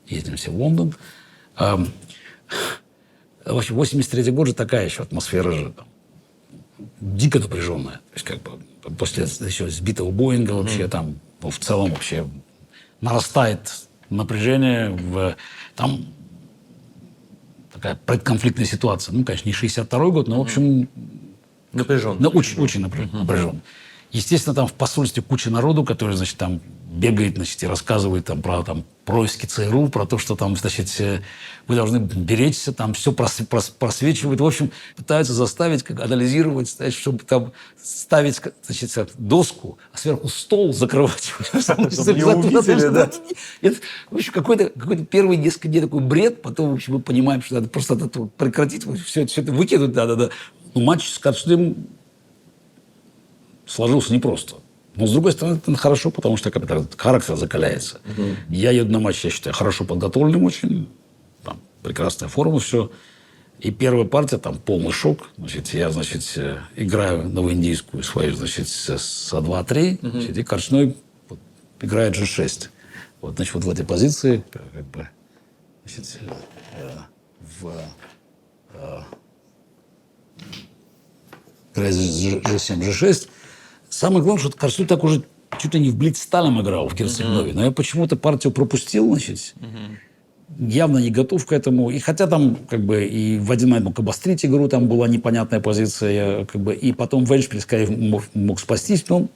ездим все в Лондон. В общем, 83-й год же такая еще атмосфера же там, дико напряженная. То есть, как бы, после еще сбитого Боинга вообще там, ну, в целом вообще нарастает напряжение. Там такая предконфликтная ситуация. Ну, конечно, не 62-й год, но, в общем... Напряженно. Очень напряженно. Естественно, там в посольстве куча народу, который, значит, там бегает, значит, и рассказывает там, про происки ЦРУ, про то, что там, значит, вы должны беречься, там все просвечивает. В общем, пытаются заставить, как анализировать, чтобы там ставить, значит, доску, а сверху стол закрывать. Чтобы не увидели, да? В общем, какой-то первые несколько дней такой бред, потом, в общем, мы понимаем, что надо просто это прекратить, все это выкинуть надо. Но матч с Катшдым сложился непросто. Но, с другой стороны, это хорошо, потому что характер закаляется. Я еду на матч, я считаю, хорошо подготовленным очень. Там прекрасная форма, все. И первая партия, там полный шок. Значит, я, значит, играю новоиндийскую свою, значит, с А2-3. Значит, и Корчной играет G6. Вот, значит, вот в этой позиции, как бы, значит, играет G7, G6. Самое главное, что Корчной так уже чуть ли не в блицсталем играл в Герцеговине. Но я почему-то партию пропустил, значит. Явно не готов к этому. И хотя там, как бы, и в один момент мог обострить игру, там была непонятная позиция, я, как бы, и потом в эндшпиле, скорее, мог спастись, но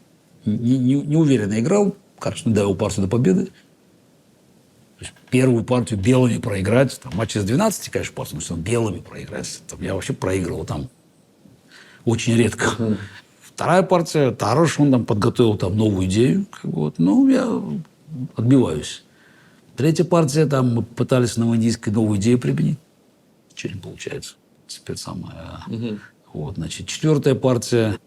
неуверенно играл. Корчной довел партию до победы. То есть первую партию белыми проиграть, там, матч из 12, конечно, партию, но белыми проиграть. Там, я вообще проигрывал там очень редко. Вторая партия, Тарош, он там подготовил там новую идею. Вот. Ну, я отбиваюсь. Третья партия, там мы пытались на новоиндийской новую идею применить. Ничего не получается. Теперь самое. Вот, значит, четвертая партия,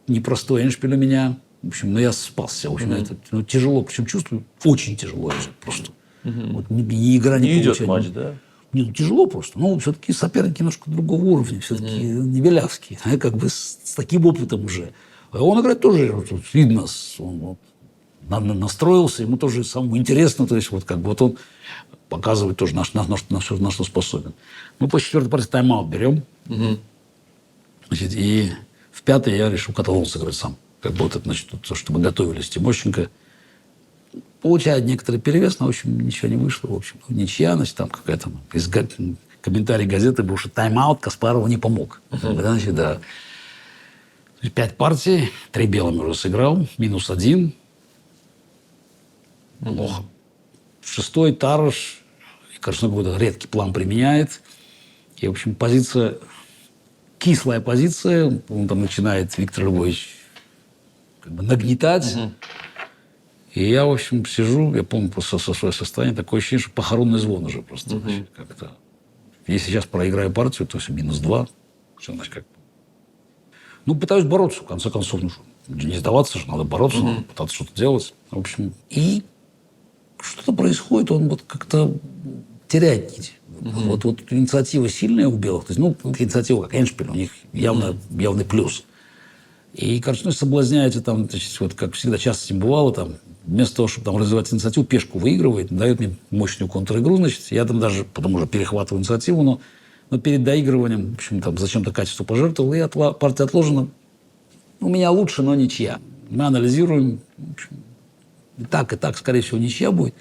непростой эндшпиль у меня. В общем, я спасся. В общем, это тяжело, причем чувствую, очень тяжело просто. Вот, ни игра не идет получается. матч, да? Нет, тяжело просто. Но все-таки соперники немножко другого уровня. Все-таки не белявские. А как бы с таким опытом уже. А он играет тоже, вот, видно, он настроился, ему тоже самому интересно. То есть, вот как бы вот он показывает тоже, на что способен. Мы по четвертой партии тайм-аут берем. Значит, и в пятой я решил каталон сыграть сам. Как бы вот это, значит, то, что мы готовились. Тимощенко получает некоторый перевес, но, в общем, ничего не вышло. В общем, ничья, значит, там какая-то... Из комментарий газеты был, что тайм-аут Каспарову не помог. Значит, да. 5 партий, 3 белыми уже сыграл, -1. Плохо. Шестой Тарош, и, кажется, какой-то редкий план применяет. И, в общем, позиция, кислая позиция. Он там начинает, Виктор Львович, как бы нагнетать. И я, в общем, сижу, я помню просто со своего состояния, такое ощущение, что похоронный звон уже просто. Значит, как-то. Если сейчас проиграю партию, то есть -2. Все, значит, как... Ну, пытаюсь бороться, в конце концов. Ну, не сдаваться же, надо бороться, надо пытаться что-то делать. В общем, и что-то происходит, он вот как-то теряет нить. Вот инициатива сильная у белых. То есть, ну, инициатива как эндшпиль, у них явный плюс. И Корчной соблазняется там, значит, вот, как всегда, часто с ним бывало, там, вместо того, чтобы там развивать инициативу, пешку выигрывает, дает мне мощную контр-игру, значит, я там даже потом уже перехватываю инициативу, но перед доигрыванием, в общем, там зачем-то качество пожертвовал, и партия отложена. У меня лучше, но ничья. Мы анализируем, в общем, и так, скорее всего, ничья будет.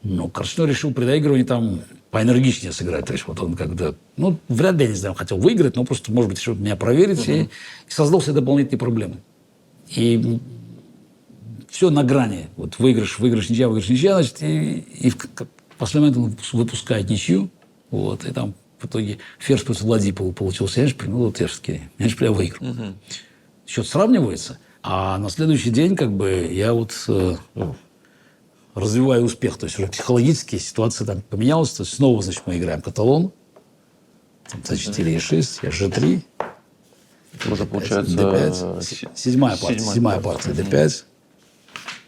Но Корчной решил при доигрывании там поэнергичнее сыграть. То есть вот он когда... Ну, вряд ли, я не знаю, хотел выиграть, но просто, может быть, чтобы меня проверить. И создал себе дополнительные проблемы. И все на грани. Вот выигрыш, ничья, значит, и в последний момент он выпускает ничью. Вот, и там в итоге ферзь против ладьи получился эндшпиль. Ну, вот я все-таки эндшпиль я выиграл. Счет сравнивается. А на следующий день, как бы, я вот... развиваю успех. То есть уже психологически ситуация там поменялась. То есть снова, значит, мы играем каталон. С4 и 6, я G3. Это уже получается... D5. Седьмая партия, D5.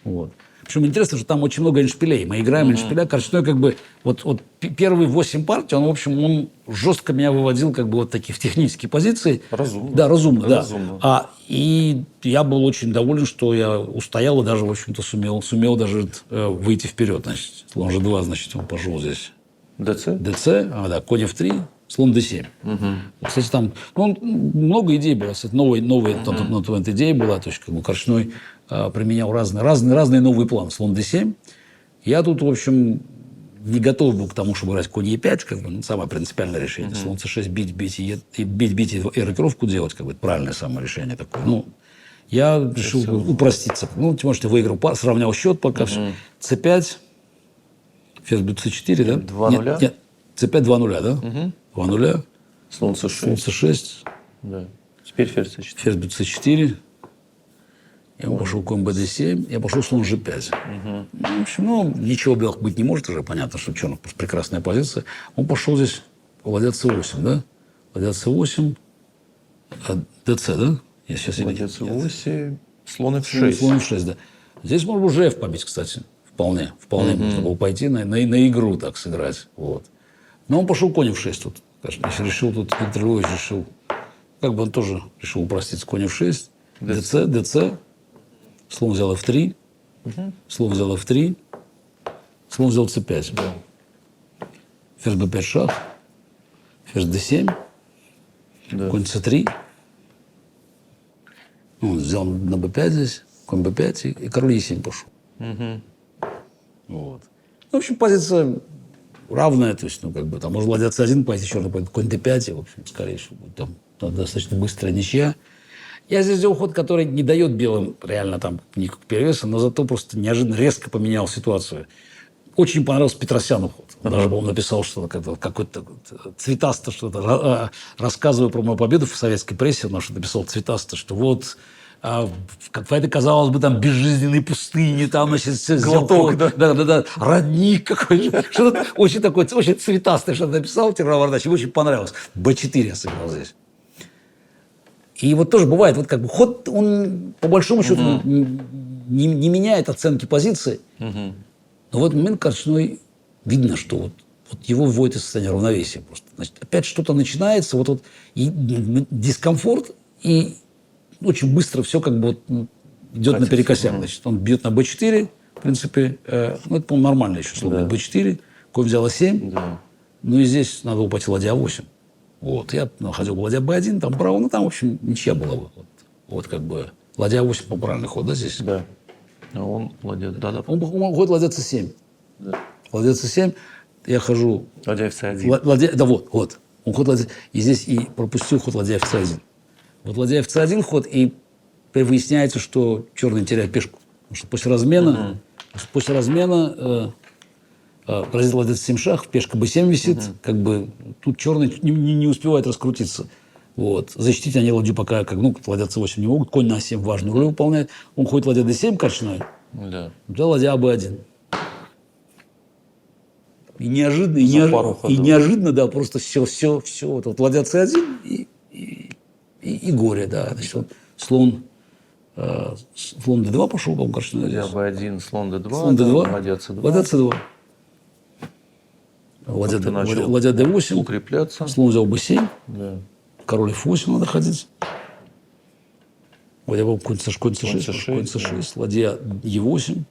Вот. Причем интересно, что там очень много эндшпилей. Мы играем эндшпиля. Корчной как бы... Вот первые 8 партий, он, в общем, он жестко меня выводил как бы вот такие в технические позиции. Разумно. Да, разумно, да. Разумно. И я был очень доволен, что я устоял и даже, в общем-то, сумел даже выйти вперед. Значит, слон G2, значит, он пошел здесь. ДЦ? ДЦ, да, конь F3, слон D7. Кстати, там много идей было. Кстати, новая идея была. То есть, как бы Корчной применял разные новые планы. Слон D7. Я тут, в общем, не готов был к тому, чтобы играть конь E5, как бы, самое принципиальное решение. Слон C6, бить и рокировку делать, как бы, это правильное самое решение такое. Ну, я решил упроститься. Ну, тем более, что выиграл, сравнял счет пока. C5, ферзь бьет C4, да? 2-0? Нет, C5 2-0, да? 2-0. Слон C6. Слон C6. Да. Теперь ферзь C4. Ферзь бьет C4. Я пошел конь BD7, я пошел слон G5. В общем, ничего белых быть не может, уже понятно, что черных просто прекрасная позиция. Он пошел здесь ладья C8, да? Ладья C8, DC, да? Я сейчас Ладья C8, слон F6. Слон F6, да. Здесь можно уже F побить, кстати. Вполне можно было пойти на игру так сыграть. Вот. Но он пошел конь F6 тут. Конечно, если решил тут, Виктор Львович решил, как бы он тоже решил упроститься, конь F6, DC, слон взял F3, слон взял F3, слон взял C5. Да. Ферзь B5 шах, ферзь D7, Да. конь C3. Он взял на B5 здесь, конь B5 и король E7 пошел. Вот. В общем, позиция равная, то есть, как бы, там можно ладья C1 пойти, черный пойдет конь D5, и, в общем, скорее всего, будет там достаточно быстрая ничья. Я здесь сделал ход, который не дает белым реально там никакого перевеса, но зато просто неожиданно резко поменял ситуацию. Очень понравился Петросяну ход. Даже он написал что-то, какой-то цветасто что-то, рассказывая про мою победу в советской прессе, он что-то написал цветасто, что вот в этой, казалось бы, там безжизненной пустыне, там, значит, глоток, да, родник какой-то, что-то очень такое, очень цветастое что-то написал Тимур Вардач, ему очень понравилось. Б4 я сыграл здесь. И вот тоже бывает, вот как бы ход, он по большому счету не меняет оценки позиции. Но в этот момент Корчной видно, что вот его вводит из состояния равновесия просто. Значит, опять что-то начинается, и дискомфорт, и очень быстро все как бы идет наперекосяк. Значит, он бьет на b4, в принципе, это, по-моему, нормально еще слово. Да. b4, конь взял a7, ну и здесь надо было пойти ладья a8. Вот, я находил бы ладья b1, там право, там, в общем, ничья была бы. Вот как бы ладья a8 по правильный ход, да, здесь? Да. А он ладья, да. Он ходит ладья c7. Да. Ладья c7, я хожу... Ладья fc1. Да, вот. Он ход ладья... И здесь и пропустил ход ладья fc1. Вот ладья fc1 ход, и выясняется, что черный теряет пешку. Потому что после размена грозит ладья c7 шах, пешка b7 висит, как бы тут черный не успевает раскрутиться. Вот. Защитить они ладью пока, ладья c8 не могут, конь на a7 важную роль выполняет. Он ходит ладья d7 Корчной, да, ладья b1. И неожиданно, да, просто все вот ладья c1 и горе, да. Значит, слон d2 пошел, по-моему, Корчной. Ладья b1, слон d2, слон d2, ладья c2. Ладья c2. Ладья d8. Укрепляться. Слон взял b7. Да. Король f8 надо ходить. Ладья конь c6, ладья e8.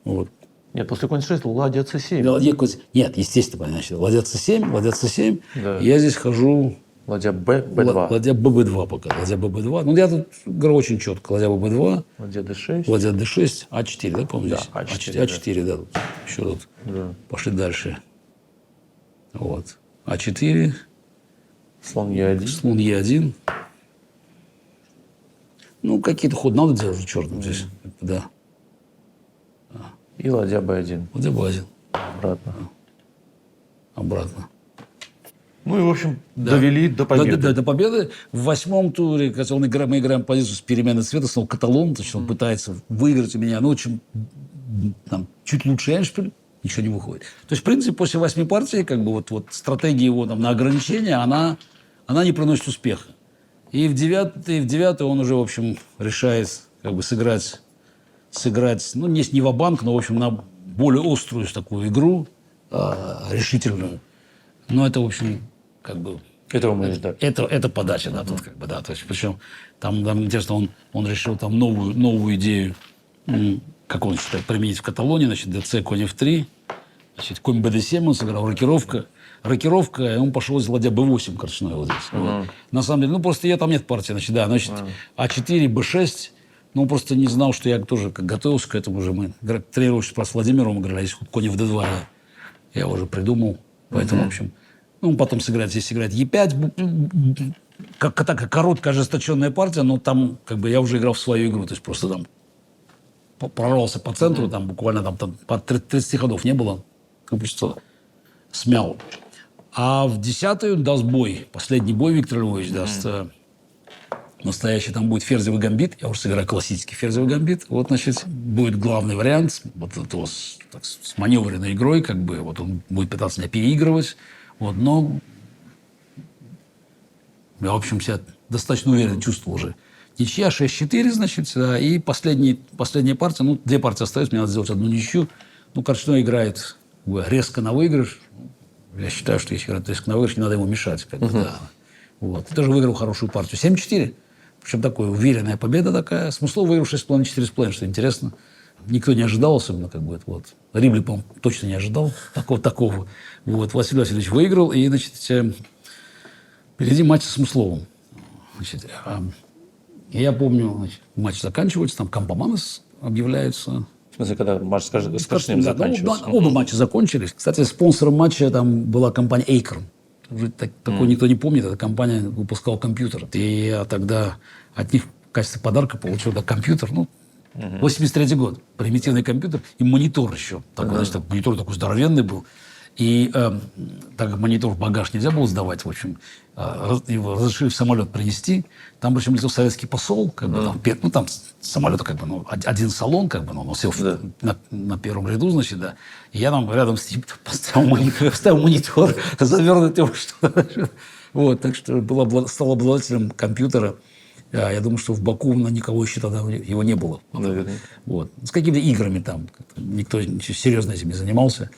Вот. Нет, после конь c6 ладья c7. Нет, естественно, значит, ладья c7. Да. Я здесь хожу... Ладья b2. Ладья bb2 пока. Ладья bb2. Ну, я тут говорю очень четко. Ладья bb2. Ладья d6. Ладья d6. a4, да, помню, да, здесь? a4, да. Тут. Еще тут. Да. Пошли дальше. Вот. a4. Слон e1. Слон e1. Ну, какие-то ходы надо делать уже черным здесь. Да. И ладья b1. Ладья b1. Обратно. Ну и, в общем, довели до победы. До победы. В 8-м туре, когда мы играем позицию с переменой цвета, снова каталон, то есть он пытается выиграть у меня, чуть лучше эндшпиль, ничего не выходит. То есть, в принципе, после 8 партий, как бы вот стратегия его на ограничение, она не приносит успеха. И в 9-й он уже, в общем, решает как бы сыграть сыграть, ну, не ва-банк, но, в общем, на более острую такую игру, решительную. Но это, в общем, как бы... Этого мы не ждали. Это подача, да, тут как бы, да. То есть, причем там интересно, он решил там новую идею, как он считает, применить в Каталонии, значит, ДЦ конь F3, значит, конь BD7 он сыграл, рокировка, и он пошел из ладья B8 корчной вот здесь. Вот. На самом деле, ну, просто я там нет партии, значит, да, значит, А4, B6, ну, просто не знал, что я тоже как готовился к этому уже. Мы тренировались просто с Владимиром, играли, если конь в D2, я уже придумал, поэтому, в общем... Ну, потом здесь сыграть Е5. Такая короткая, ожесточенная партия, но там как бы я уже играл в свою игру. То есть просто там прорвался по центру, там буквально там по 30 ходов не было. Как бы что смял. А в 10-ю даст бой. Последний бой Виктор Львович даст. Настоящий там будет ферзевый гамбит. Я уже сыграю классический ферзевый гамбит. Вот, значит, будет главный вариант. Вот это с маневренной игрой, как бы. Вот он будет пытаться меня переигрывать. Вот, но я, в общем, себя достаточно уверенно чувствовал уже. Ничья 6-4, значит, да, и последняя партия, ну, 2 партии остаются, мне надо сделать одну ничью. Ну, Корчной играет резко на выигрыш. Я считаю, что если играть резко на выигрыш, не надо ему мешать. Как бы, да. Вот. И тоже выиграл хорошую партию. 7-4. Причем такая уверенная победа такая. Смыслов выиграл 6,5, 4,5, что интересно. Никто не ожидал, особенно как бы, вот. Рибли, по-моему, точно не ожидал такого. Вот. Василий Васильевич выиграл, и, значит, впереди матч с Смысловым. Значит, я помню, значит, матч заканчивается, там Кампоманос объявляется. В смысле, когда матч с Корчным заканчивался? Оба матча закончились. Кстати, спонсором матча там была компания Acorn. Такой никто не помнит, эта компания выпускала компьютер. И я тогда от них в качестве подарка получил компьютер, 83-й год. Примитивный компьютер и монитор еще. Такой, значит, монитор такой здоровенный был. И так как монитор в багаж нельзя было сдавать, в общем, его разрешили в самолет принести. Там, причем, летел советский посол, как бы, там самолет, как бы, один салон, как бы, он сел на первом ряду, значит, да. И я там рядом с ним поставил монитор, завернутый во что-то. Вот, так что стал обладателем компьютера. Я думаю, что в Баку на никого еще тогда его не было. Наверное. Вот. С какими-то играми там. Никто серьезно этим не занимался.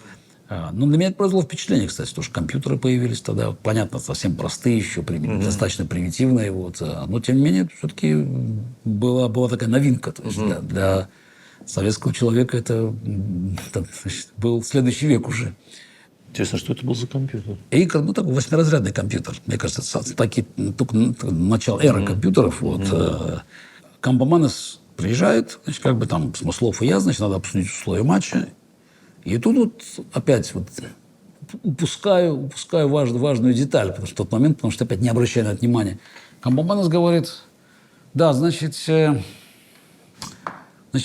Ну, на меня это произвело впечатление, кстати, потому что компьютеры появились тогда. Понятно, совсем простые еще, достаточно примитивные. Вот. Но, тем не менее, все-таки была такая новинка. То есть, для советского человека это значит, был следующий век уже. Интересно, что это был за компьютер? Acorn, такой 8-разрядный компьютер. Мне кажется, только начало эры компьютеров. Вот. Кампоманос приезжает, значит, как бы там Смыслов и я, значит, надо обсудить условия матча. И тут вот опять вот упускаю важную деталь, потому что в тот момент, потому что опять не обращаю на это внимания. Кампоманос говорит, да, значит,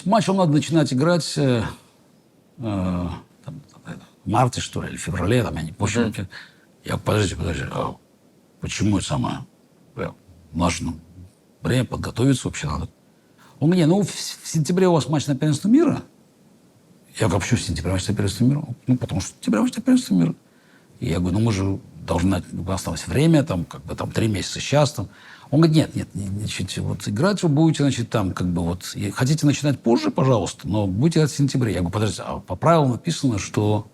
матч вам надо начинать играть в марте, что ли, или в феврале, там, я не помню. Я, подождите, почему это самое? Нужно время подготовиться вообще надо. Он говорит, в сентябре у вас матч на первенство мира. Я говорю, почему в сентябре матч на первенство мира? Потому что в сентябре матч на первенство мира. И я говорю, мы же должны, осталось время, там, как бы, там, 3 месяца сейчас, там. Он говорит, нет, значит, вот играть вы будете, значит, там, как бы, вот, хотите начинать позже, пожалуйста, но будете играть в сентябре. Я говорю, подождите, а по правилам написано, что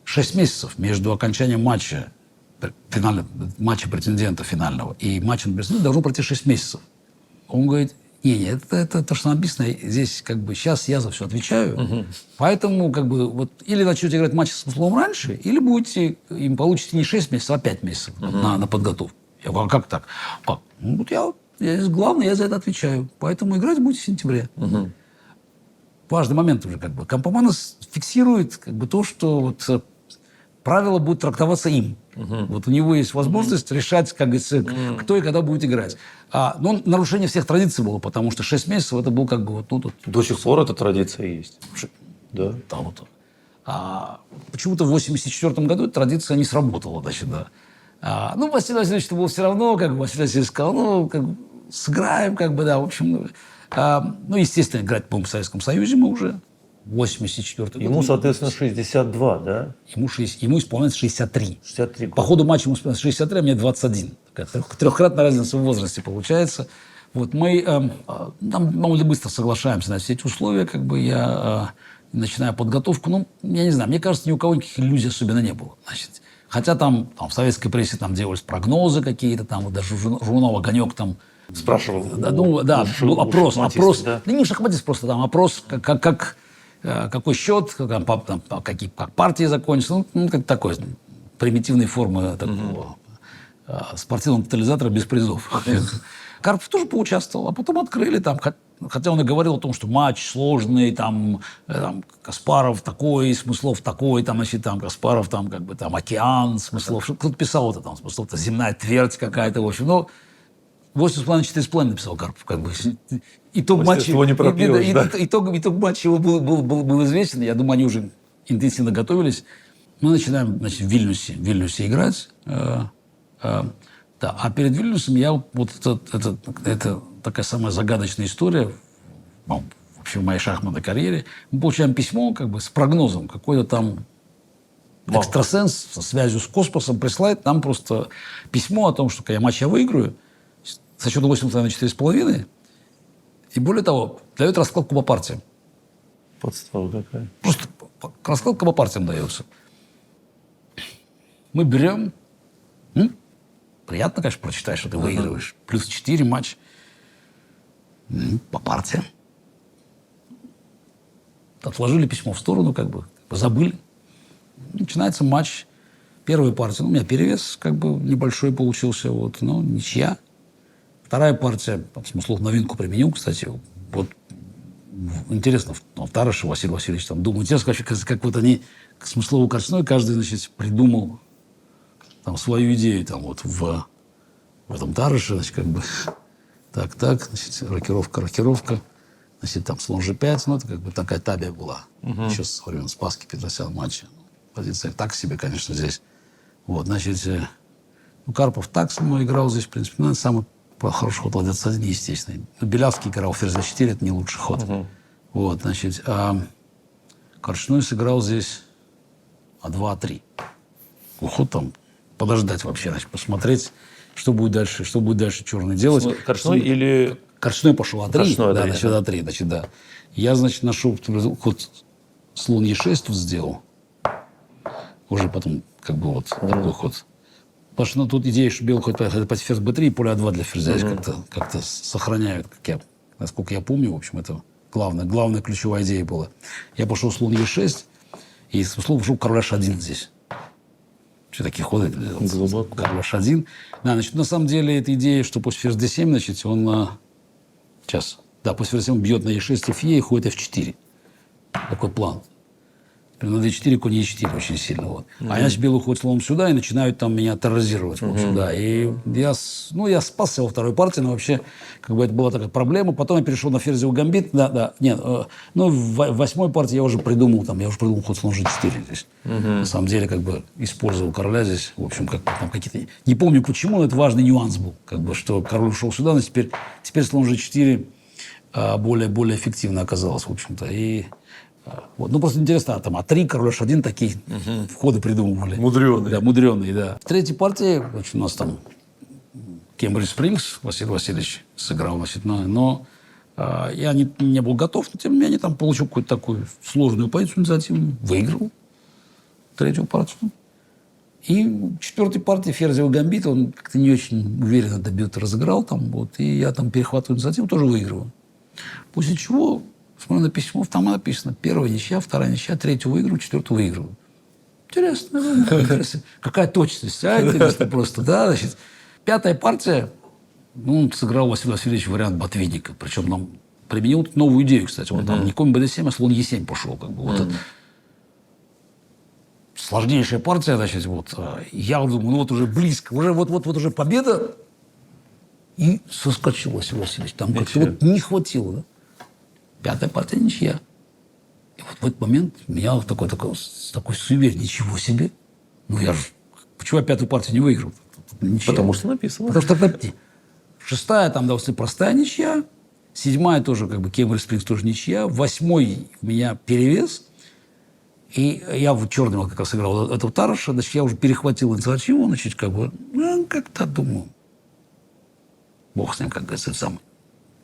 6 месяцев между окончанием матча претендента финального и матчем на претендента должно пройти 6 месяцев. Он говорит, нет, это то, что написано. Здесь как бы сейчас я за все отвечаю. Поэтому как бы вот или начнете играть матч с Смысловым раньше, или будете им получите не 6 месяцев, а 5 месяцев на подготовку. Я говорю, а как так? Как? Ну, вот я здесь главный, я за это отвечаю. Поэтому играть будете в сентябре. Важный момент уже как бы. Кампоманос фиксирует как бы то, что вот правила будут трактоваться им. Вот у него есть возможность решать, как говорится, кто и когда будет играть. Но нарушение всех традиций было, потому что 6 месяцев это был как бы вот... До сих пор эта традиция есть. Да. Да, вот. Почему-то в 1984 году эта традиция не сработала. Значит, да. Василий Васильевич был все равно, как бы Василий Васильевич сказал, как бы, сыграем, как бы, да, в общем... естественно, играть, по-моему, в Советском Союзе мы уже. 84 год. Ему, соответственно, 62, да? Ему исполняется 63. 63 года. По ходу матча ему исполняется 63, а мне 21. Такая трехкратная разница в возрасте получается. Вот мы там довольно быстро соглашаемся на все эти условия, как бы я начинаю подготовку. Ну, я не знаю, мне кажется, ни у кого никаких иллюзий особенно не было. Значит, хотя там в советской прессе там делались прогнозы какие-то, там вот даже журнал «Огонек» там Спрашивал. да, ну, да, был опрос. Да? Да не шахматист, просто там опрос, какой счет, как партии закончатся. Ну, как такой, примитивной формы такого спортивного тотализатора без призов. Карпов тоже поучаствовал, а потом открыли там, хотя он и говорил о том, что матч сложный, там Каспаров такой, Смыслов такой, там, значит, там Каспаров, там, как бы, там, океан, Смыслов, кто-то писал это, там, Смыслов, земная твердь какая-то, в общем, ну, 8,5-4,5 написал Карпов, как бы. Итог матча, его не пропьешь, да? итог матча его был известен. Я думаю, они уже интенсивно готовились. Мы начинаем, значит, в Вильнюсе играть. Да. А перед Вильнюсом я вот это такая самая загадочная история вообще в моей шахматной карьере. Мы получаем письмо как бы с прогнозом. Какой-то там экстрасенс со связью с космосом присылает нам просто письмо о том, что когда матч я выиграю, со счета 8 на 4,5. И более того, дает раскладку по партиям. Подстава какая. Просто раскладка по партиям дается. Мы берем. Приятно, конечно, прочитать, что ты выигрываешь. Плюс 4 матч. По партиям. Отложили письмо в сторону, как бы забыли. Начинается матч. Первая партия. У меня перевес как бы небольшой получился. Вот, но ничья. Вторая партия, Смыслов новинку применил, кстати. Вот интересно, в Тараше Василий Васильевич там думал. Интересно, как вот они к Смыслову Корчной каждый, значит, придумал там свою идею там вот в этом Тараше, значит, как бы так, значит, рокировка, значит, там слон G5, ну, это как бы такая табия была. Еще со времен Спаски Петросяна матча. Позиция так себе, конечно, здесь. Вот, значит, Карпов так со мной играл здесь, в принципе, ну, это самый хороший ход ладья c1, естественно. Белявский играл ферзь d4, это не лучший ход. Вот, значит, Корчной сыграл здесь А2, А3. Ход там подождать вообще, значит, посмотреть, что будет дальше черный делать. Корчной или... Корчной пошел А3, Корчной, да, А3, значит, А3, значит, да. Я, значит, нашел ход слон Е6 тут сделал. Уже потом, как бы, вот такой ход. Потому что тут идея, что белый хоть ферзь b3 и поле а2 для ферзя как-то сохраняют, насколько я помню, в общем, это главная ключевая идея была. Я пошел слон e6, и слон пошел король h1 здесь. Все такие ходы. Король h1. Да, значит, на самом деле, эта идея, что после ферзь d7, значит, он сейчас, да, после ферзь d7 бьет на e6 фе и ходит f4. Такой план. На d4, конь e4 очень сильно. Вот. А иначе белый уходит слоном сюда и начинают там меня терроризировать. В общем, да. И я спасся во второй партии, но вообще как бы это была такая проблема. Потом я перешел на ферзевый гамбит. Да. Нет, ну, в восьмой партии я уже придумал ход слон g4 здесь. На самом деле, как бы использовал короля здесь. В общем, как там какие-то... Не помню почему, но это важный нюанс был. Как бы, что король ушел сюда, но теперь слон g4 более эффективно оказалось, в общем-то. И... Вот. Ну, просто интересно, там А3, король H1 такие входы придумывали. Мудреные. Да, мудреные, да. В третьей партии, значит, у нас там Кембридж Спрингс, Василий Васильевич сыграл, значит, но я не был готов, но тем не менее там получил какую-то такую сложную позицию инициативную, выиграл третью партию. И в четвертой партии ферзевый гамбит, он как-то не очень уверенно добьет, разыграл там, вот, и я там перехватываю инициативу, тоже выигрываю. После чего... Смотрю на письмо, там написано: первая ничья, вторая ничья, третью выигрываю, четвертую выигрываю. Интересно. Какая точность, интересно просто, да, значит. Пятая партия, сыграл Василий Васильевич вариант Ботвинника, причем нам применил новую идею, кстати. Он там не конь bd7, а слон e7 пошел, как бы, вот это. Сложнейшая партия, значит, вот. Я думаю, вот уже близко, вот уже победа, и соскочил Василий Васильевич. Там как-то вот не хватило, да. Пятая партия ничья. И вот в этот момент меня такой суеверие. Ничего себе. Ну, почему я пятую партию не выиграл? Ничья. Потому что написано. Потому что шестая, там, допустим, простая ничья. Седьмая тоже, как бы, Кембридж Спрингс тоже ничья. Восьмой у меня перевес. И я в черном как раз играл этого Тараша. Значит, я уже перехватил инициативу. Значит, как бы, как-то думаю. Бог с ним, как говорится, самый.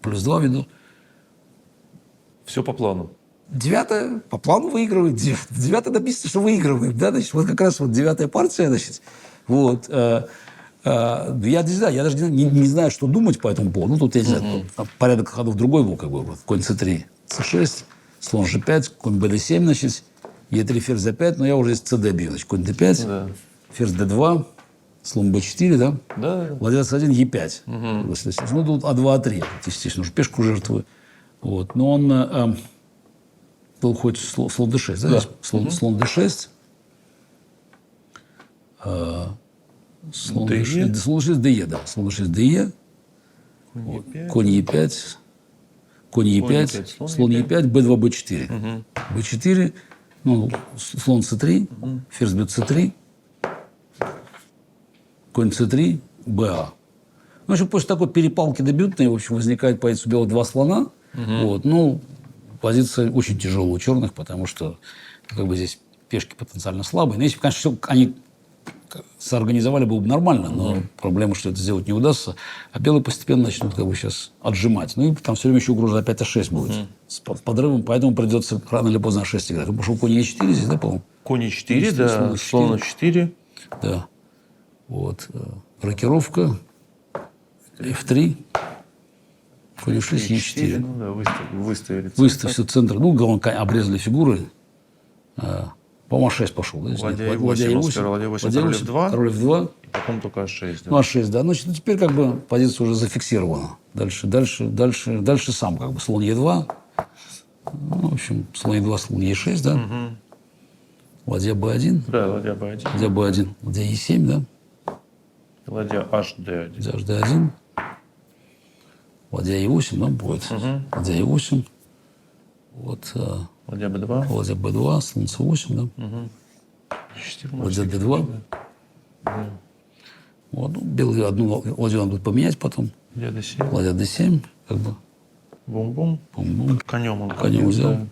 +2 веду. Все по плану. 9-я по плану выигрывает. 9-я написано, что выигрывает. Да? Значит, вот как раз вот 9-я партия. Значит, вот, я не знаю, я даже не знаю, что думать по этому поводу. Ну, тут, я не знаю, порядок ходов другой был, как бы. Вот, конь c3, c6, слон g5, конь bd7, значит, e3, ферзь d5, но я уже из cd бью. Значит, конь d5, Да. ферзь d2, слон b4, да? Да. Ладья c1, e5. Ну, тут a2, a3, естественно, уже пешку жертвую. Вот. Но он был хоть слон d6, да? Слон d6. Слон d6, слон d6, de, да. Слон d6, de. Конь e5. Конь e5. Слон e5, b2, b4. b4, ну, слон c3, ферзь бьет c3. Конь c3, ba. Ну, в общем, после такой перепалки дебютной, в общем, возникает позиция белых два слона. Вот. Ну, позиция очень тяжелая у черных, потому что как бы здесь пешки потенциально слабые. Но если бы, конечно, все они соорганизовали, было бы нормально, но проблема, что это сделать не удастся. А белые постепенно начнут как бы сейчас отжимать. Ну, и там все время еще угроза опять А6 будет. С подрывом, поэтому придется рано или поздно А6 играть. Он пошел конь Е4 здесь, да, по-моему? Конь Е4, да, слон Е4. Да. Вот. Рокировка. F3. Конь Е6, Е4. Ну да, выставили. Выставили все центр. Ну, главное, обрезали фигуры. По-моему, А6 пошел. Да? Ладья Е8, он сперва ладья Е8, король F2. Король F2. И потом только А6. Да. Ну, А6, да. Значит, ну, теперь как бы позиция уже зафиксирована. Дальше сам как бы слон Е2. Ну, в общем, слон Е2, слон Е6, да. Ладья Б1. Да, ладья Б1. Ладья Б1. Ладья Е7, да. Ладья HD1. Ладья HD1. Ладья Е8, да, будет. Ладья Е8. Вот. Ладья Б2. Ладья Б2, слон С8, да. Ладья Д2. Вот, ну, белые одну ладью надо будет поменять потом. Ладья Д7. Ладья Д7, как бы. Бум-бум. Бум-бум. Конем он Конем взял. да.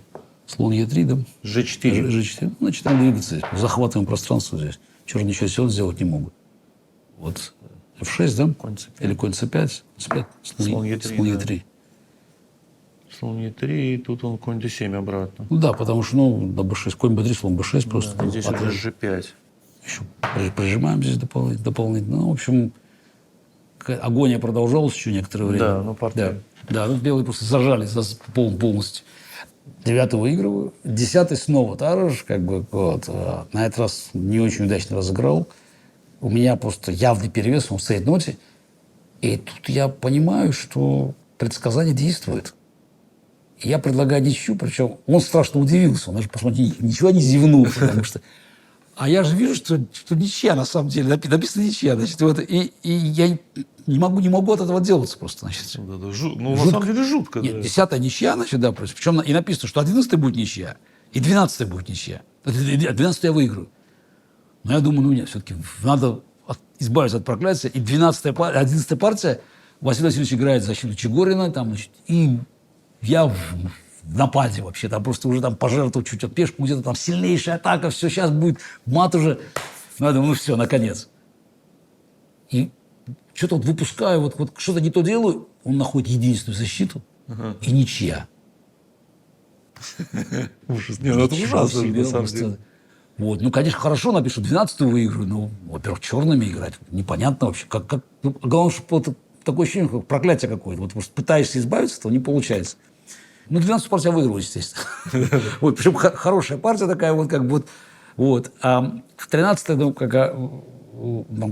Слон Е3, да. G4. G4. Ну, значит, надо двигаться. Захватываем пространство здесь. Черные ничего сделать не могут. Вот. F6, да? Конь C5. Или конь C5. C5. Слон Е3, Слон да. Е3. Слон Е3, и тут он конь D7 обратно. Ну да, потому что, ну, на B6, конь B3, слон B6 просто. Да, здесь уже G5. Еще прижимаем здесь дополнительно. Ну, в общем, агония продолжалась еще некоторое время. Да, ну, партия. Да, ну, белые просто зажали полностью. 9-й выигрываю. 10-й снова Тараш, как бы, вот. На этот раз не очень удачно разыграл. У меня просто явный перевес, он стоит в ноте. И тут я понимаю, что предсказание действует. И я предлагаю ничью, причем он страшно удивился. Он даже, посмотри, ничего не зевнул, потому что... А я же вижу, что ничья, на самом деле, написано ничья. Значит, вот, и я не могу от этого отделаться просто. Значит. Да, да, ну, на самом деле жутко. Нет, Да. 10-я ничья, значит, да, причем и написано, что 11-я будет ничья, и 12-я будет ничья. 12-я я выиграю. Но я думаю, ну нет, все-таки надо избавиться от проклятия. И 11-я партия, Василий Васильевич играет защиту Чегорина, там, значит, и я в нападе вообще, там просто уже там пожертвовал чуть от пешку, где-то там сильнейшая атака, все, сейчас будет мат уже. Ну, я думаю, ну все, наконец. И что-то вот выпускаю, вот что-то не то делаю, он находит единственную защиту, и ничья. Ужас. Нет, ну это ужасно, на самом деле. Вот. Ну, конечно, хорошо напишу, 12-ю выиграю, но, во-первых, черными играть. Непонятно вообще. Ну, главное, что вот такое ощущение, как проклятие какое-то. Вот пытаешься избавиться, то не получается. Ну, 12-ю партию я выиграю, естественно. Вот, причем хорошая партия такая, вот как бы вот. А в 13-й, ну,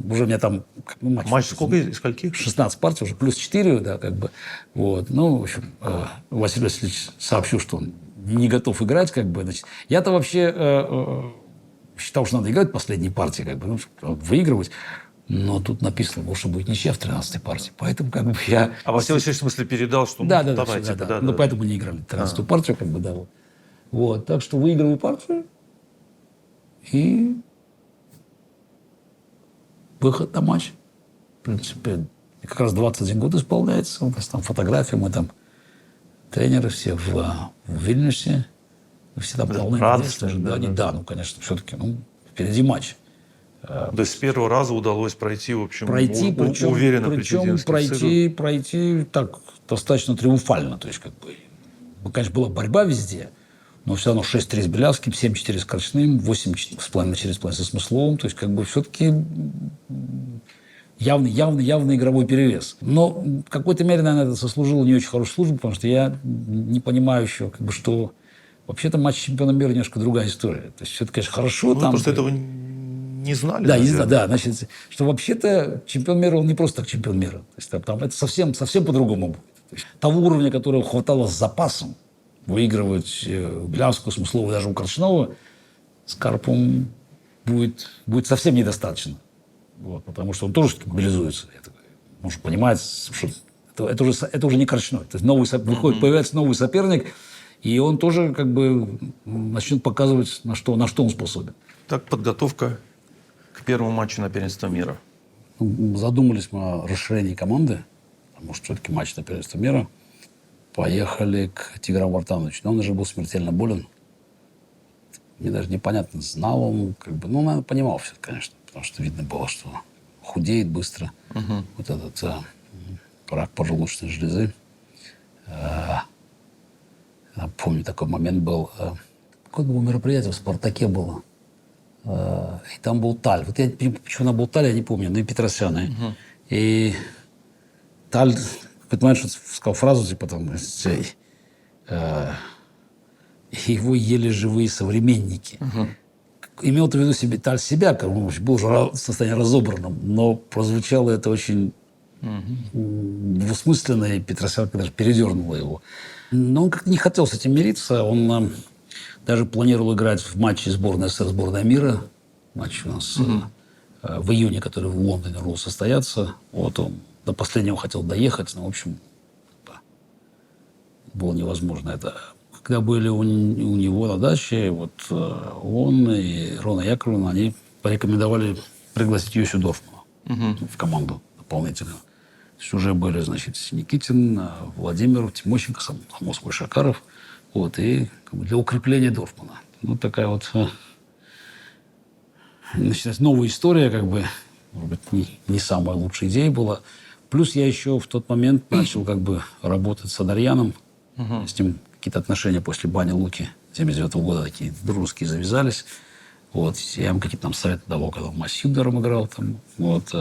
уже у меня там... Матч сколько из скольких? 16 партий уже, плюс 4, да, как бы. Вот. Ну, в общем, Василий Васильевич сообщил, что он не готов играть, как бы. Значит, я-то вообще считал, что надо играть в последней партии, как бы, ну, выигрывать. Но тут написано, что будет ничья в 13-й партии. Поэтому как бы я... А Василий Васильевич, в смысле, передал, что Да, давайте. да. Ну, поэтому не играли 13-ю партию, как бы, да. Вот. Так что выигрываю партию. И выход на матч. В принципе, как раз 21 год исполняется. У нас там фотографии, мы там тренеры все в Вильнюсе. Все там полны. Радостно же, да, ну, конечно, все-таки, ну, впереди матч. То есть с первого раза удалось пройти, в общем, Пройти, уверенно причем пройти так достаточно триумфально. То есть, как бы, конечно, была борьба везде, но все равно 6-3 с Белявским, 7-4 с Корчным, 8,5 со Смысловым. То есть, как бы, все-таки явный игровой перевес. Но в какой-то мере, наверное, это сослужило не очень хорошую службу, потому что я не понимаю еще, как бы, что вообще-то матч чемпиона мира немножко другая история. То есть, все это, конечно, хорошо. Ну, там, просто этого не знали, да, наверное. да, значит, что вообще-то чемпион мира, он не просто так чемпион мира. То есть, там это совсем по-другому будет. То есть, того уровня, которого хватало с запасом выигрывать Белявского, Смыслова, даже у Корчнова, с Карповым будет совсем недостаточно. Вот, потому что он тоже мобилизуется. Можно понимать, что это уже не Корчной. То есть появляется новый соперник, и он тоже как бы начнет показывать, на что он способен. Так, подготовка к первому матчу на первенство мира. Задумались мы о расширении команды, потому что все-таки матч на первенство мира. Поехали к Тиграм Вартановичу. Но он уже был смертельно болен. Мне даже непонятно, знал он, как бы, ну, наверное, понимал все, конечно, потому что видно было, что худеет быстро. Вот этот рак поджелудочной железы. Я помню, такой момент был. Какое было мероприятие в «Спартаке» было. И там был Таль. Вот я почему на был Таль, я не помню, ну и Петросян. И Таль в какой-то момент сказал фразу, типа там, его ели живые современники. Имел в виду себе Таль себя, как бы, был уже в состоянии разобранном, но прозвучало это очень двусмысленно, и Петросян даже передернуло его. Но он как-то не хотел с этим мириться, он даже планировал играть в матче сборной СССР, сборная мира. Матч у нас в июне, который в Лондоне должен состояться. Вот он до последнего хотел доехать, но, в общем, да, было невозможно это. Когда были у него на даче, вот он и Рона Яковлевна, они порекомендовали пригласить Йосю Дорфмана в команду дополнительно. То есть уже были, значит, Никитин, Владимир, Тимощенко, Самосвой, Шакаров. Вот, и как бы, для укрепления Дорфмана. Ну, такая вот началась новая история, как бы, может быть, не самая лучшая идея была. Плюс я еще в тот момент начал как бы работать с Адарьяном. С ним какие-то отношения после Бани Луки 79 года такие дружеские завязались. Вот, я ему какие-то там советы давал, когда в Масюдером играл. Там, вот,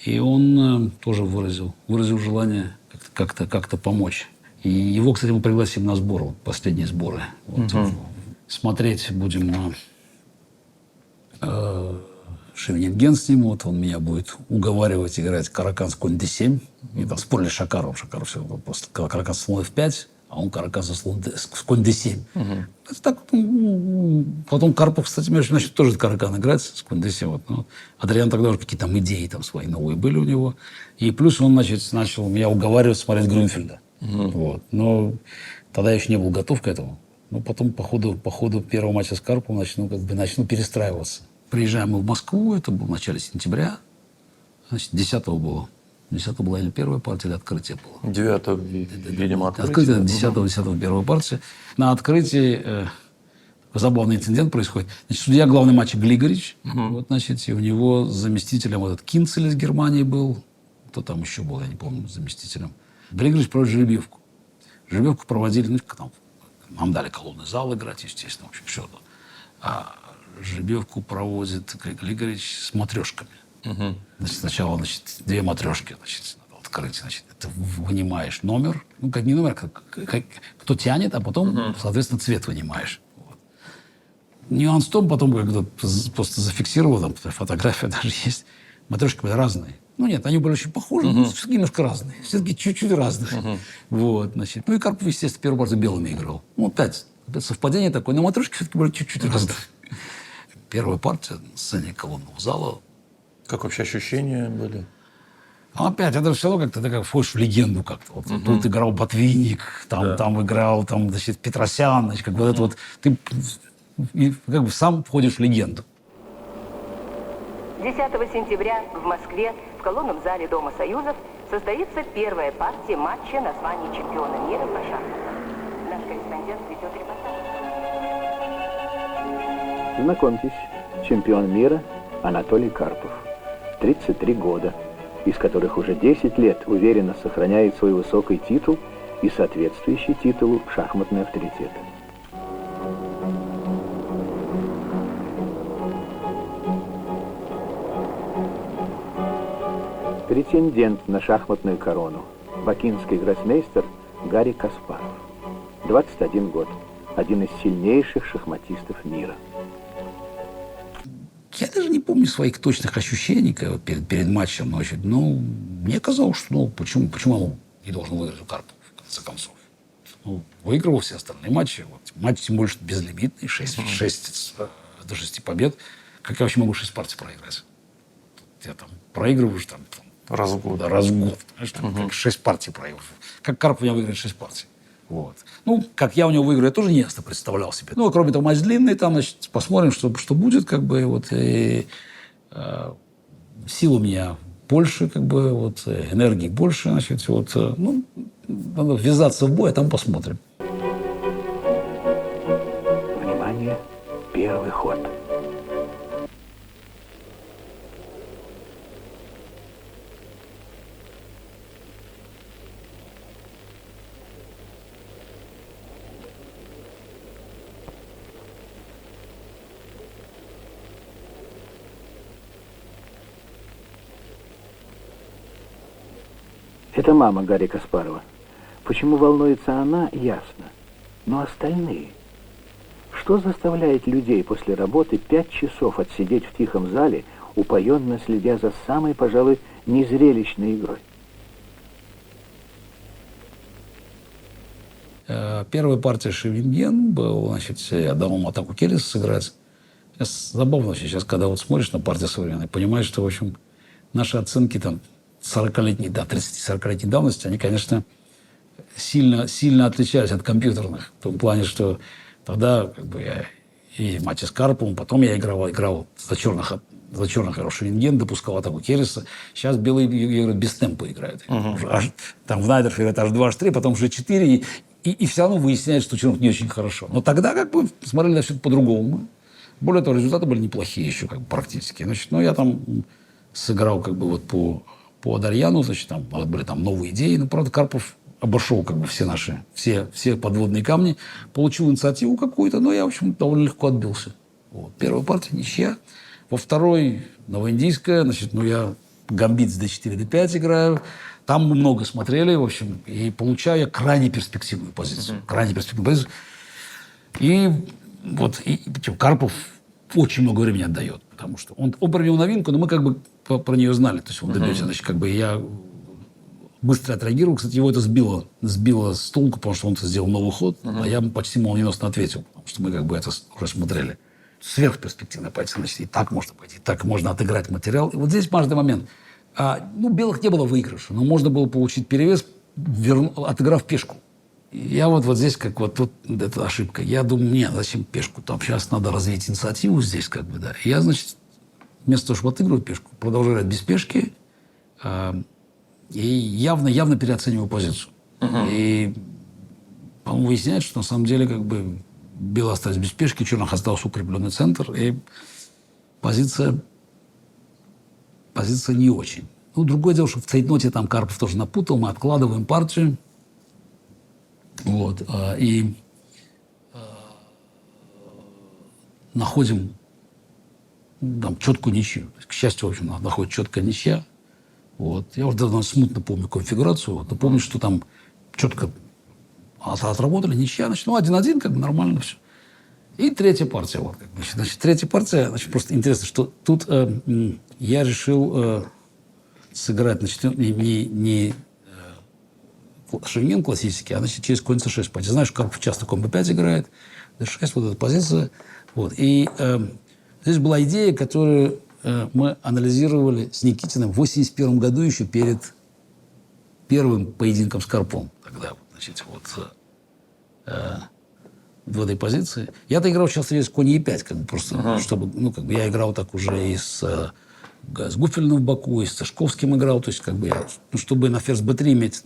и он тоже выразил желание как-то помочь. И его, кстати, мы пригласим на сбор, вот, последние сборы. Вот, смотреть будем Шевенинген с ним. Вот, он меня будет уговаривать играть Каракан с Конь-Д7. И там спорили с Шакаровым. Шакаров все, просто Каракан слон F5, а он Каракан с Конь Д7. Это так, потом Карпов, кстати, начал тоже Каракан играть с Конь Д7. Вот, ну, Адриан тогда уже какие-то там идеи там свои новые были у него. И плюс он, значит, начал меня уговаривать смотреть Грюнфельда. Вот. Но тогда я еще не был готов к этому. Но потом по ходу первого матча с Карповым начну перестраиваться. Приезжаем мы в Москву, это было в начале сентября. Значит, 10-го было. 10-го была или первая партия, или открытие было. 9-го, видимо, открытие. 10-го первая партия. На открытии забавный инцидент происходит. Значит, судья главный матча Глигорич. Вот, значит, и у него заместителем этот Кинцель из Германии был. Кто там еще был, я не помню, заместителем. Глигорич проводит жеребьевку. Жеребьевку проводили, ну, там, нам дали колонный зал играть, естественно, в общем, все. А жеребьевку проводит Глигорич с матрешками. Значит, сначала, значит, 2 матрешки, значит, надо открыть, значит, ты вынимаешь номер, ну, как не номер, кто тянет, а потом, соответственно, цвет вынимаешь. Вот. Нюанс в том, потом, когда просто зафиксировал, там фотография даже есть, матрешки были разные. Ну, нет, они были очень похожи, но все-таки немножко разные. Все-таки чуть-чуть разные. Вот, значит. Ну, и Карпов, естественно, первый раз белыми играл. Ну, опять совпадение такое, но матрешки все-таки были чуть-чуть разные. Первая партия на сцене колонного зала. Как вообще ощущения были? А опять, это все равно как-то ты как входишь в легенду как-то. Вот, тут играл Ботвинник, там играл значит, Петросян, значит, как вот это вот. Ты как бы сам входишь в легенду. 10 сентября в Москве в колонном зале Дома Союзов состоится первая партия матча на звание чемпиона мира по шахматам. Наш корреспондент ведет репортаж. Знакомьтесь, чемпион мира Анатолий Карпов. 33 года, из которых уже 10 лет уверенно сохраняет свой высокий титул и соответствующий титулу шахматный авторитет. Претендент на шахматную корону. Бакинский гроссмейстер Гарри Каспаров. 21 год. Один из сильнейших шахматистов мира. Я даже не помню своих точных ощущений перед матчем ночью. Но мне казалось, что почему он не должен выиграть у Карпова, в конце концов. Выигрывал все остальные матчи. Матч, тем более, что безлимитный, 6 до 6 побед. Как я вообще могу 6 партий проиграть? Я там проигрываешь там Раз в год. Да, раз в год. Как 6 партий проигрываю. Как Карпов у меня выиграет 6 партий. Вот. Как я у него выиграю, я тоже не ясно представлял себе. Кроме того, матч длинный, там, значит, посмотрим, что будет, сил у меня больше, энергии больше, значит, надо ввязаться в бой, а там посмотрим. Внимание, первый ход. Это мама Гарри Каспарова. Почему волнуется она, ясно. Но остальные? Что заставляет людей после работы 5 часов отсидеть в тихом зале, упоенно следя за самой, пожалуй, незрелищной игрой? Первая партия Шевинген был, значит, я дал ему атаку Келлиса сыграть. Сейчас забавно сейчас, когда смотришь на партию современную, понимаешь, что, в общем, наши оценки там 40-летней, 30-40-летней давности, они, конечно, сильно отличались от компьютерных. В том плане, что тогда я и матчи с Карповым, потом я играл за черных Шевинген, допускал атаку Келлиса. Сейчас белые играют без темпа играют. Там в Найдерфе играют аж 2, аж 3, потом уже 4, и все равно выясняется, что черных не очень хорошо. Но тогда смотрели на все это по-другому. Более того, результаты были неплохие еще практически. Значит, я там сыграл по Адарьяну, значит, там были новые идеи, но, правда, Карпов обошел все подводные камни, получил инициативу какую-то, но я, в общем, довольно легко отбился. Первая партия ничья. Во второй новоиндийская, значит, я гамбит с d4, d5 играю. Там мы много смотрели, в общем, и получаю я крайне перспективную позицию. И причем Карпов очень много времени отдает, потому что он провел новинку, но мы про нее знали. То есть он добьется, значит, я быстро отреагировал. Кстати, его это сбило с толку, потому что он сделал новый ход, а я почти молниеносно ответил, потому что мы это уже смотрели. Сверхперспективная позиция, значит, и так можно пойти, и так можно отыграть материал. И здесь важный момент. Белых не было выигрыша, но можно было получить перевес, отыграв пешку. Я здесь тут эта ошибка. Я думаю, нет, зачем пешку? Там сейчас надо развить инициативу здесь, да. И я, значит, вместо того, чтобы отыгрывать пешку, продолжаю играть без пешки и явно переоцениваю позицию. И, по-моему, выясняется, что на самом деле белые остались без пешки, черных остался укрепленный центр, и позиция не очень. Другое дело, что в цейтноте там Карпов тоже напутал, мы откладываем партию. И находим четкую ничью. К счастью, в общем, находит четкая ничья. Я уже давно смутно помню конфигурацию, но помню, что там четко отработали, ничья. Значит, 1-1, нормально все. И третья партия. Значит, третья партия, значит, просто интересно, что тут я решил сыграть, значит, не Шевинген классический, а значит, через конь c6 пойти. Знаешь, Карпов часто конь b5 играет, d6, эта позиция. И здесь была идея, которую мы анализировали с Никитиным в 1981 году, еще перед первым поединком с Карповым. Тогда, значит, в этой позиции. Я-то играл часто весь конь e5, просто, чтобы, я играл так уже и с Гуфельным в боку, и с Сашковским играл, то есть, чтобы на ферзь b3 иметь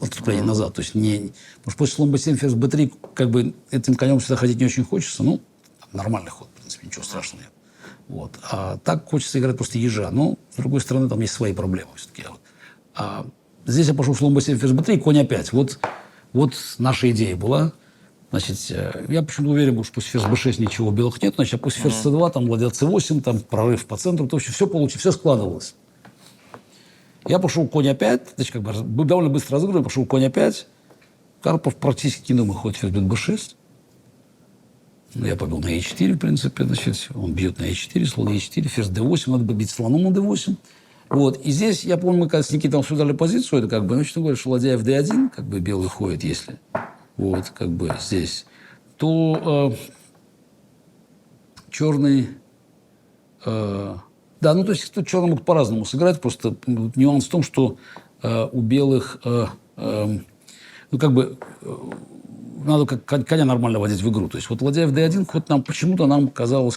отступление назад. То есть, потому что после слон b7, ферзь b3, этим конем сюда ходить не очень хочется, нормальный ход, в принципе, ничего страшного нет. Вот. А так хочется играть просто ежа. Но, с другой стороны, там есть свои проблемы все-таки. А здесь я пошел слон b7, ферзь b3 и конь a5. Вот наша идея была. Значит, я почему-то уверен был, что после ферзь b6 ничего у белых нет. Значит, а после ферзь c2, там ладья c8, там прорыв по центру. То есть все получилось, все складывалось. Я пошел конь a5. Значит, как бы довольно быстро разыгрывали. Пошел конь a5. Карпов практически не думал, хоть ферзь бьет b6. Я побил на e4, в принципе, значит, он бьет на e4, слон e4, ферзь d8, надо бы бить слоном на d8. Вот, и здесь, я помню, мы когда с Никитой обсуждали позицию, это как бы, значит, говорят, что ладья в d1, как бы белый ходит, если, вот, как бы здесь, то черный, да, ну, то есть, тут черный мог по-разному сыграть, просто нюанс в том, что у белых, ну, как бы, надо как коня нормально водить в игру. То есть вот ладья в d1, хоть нам почему-то нам казалось,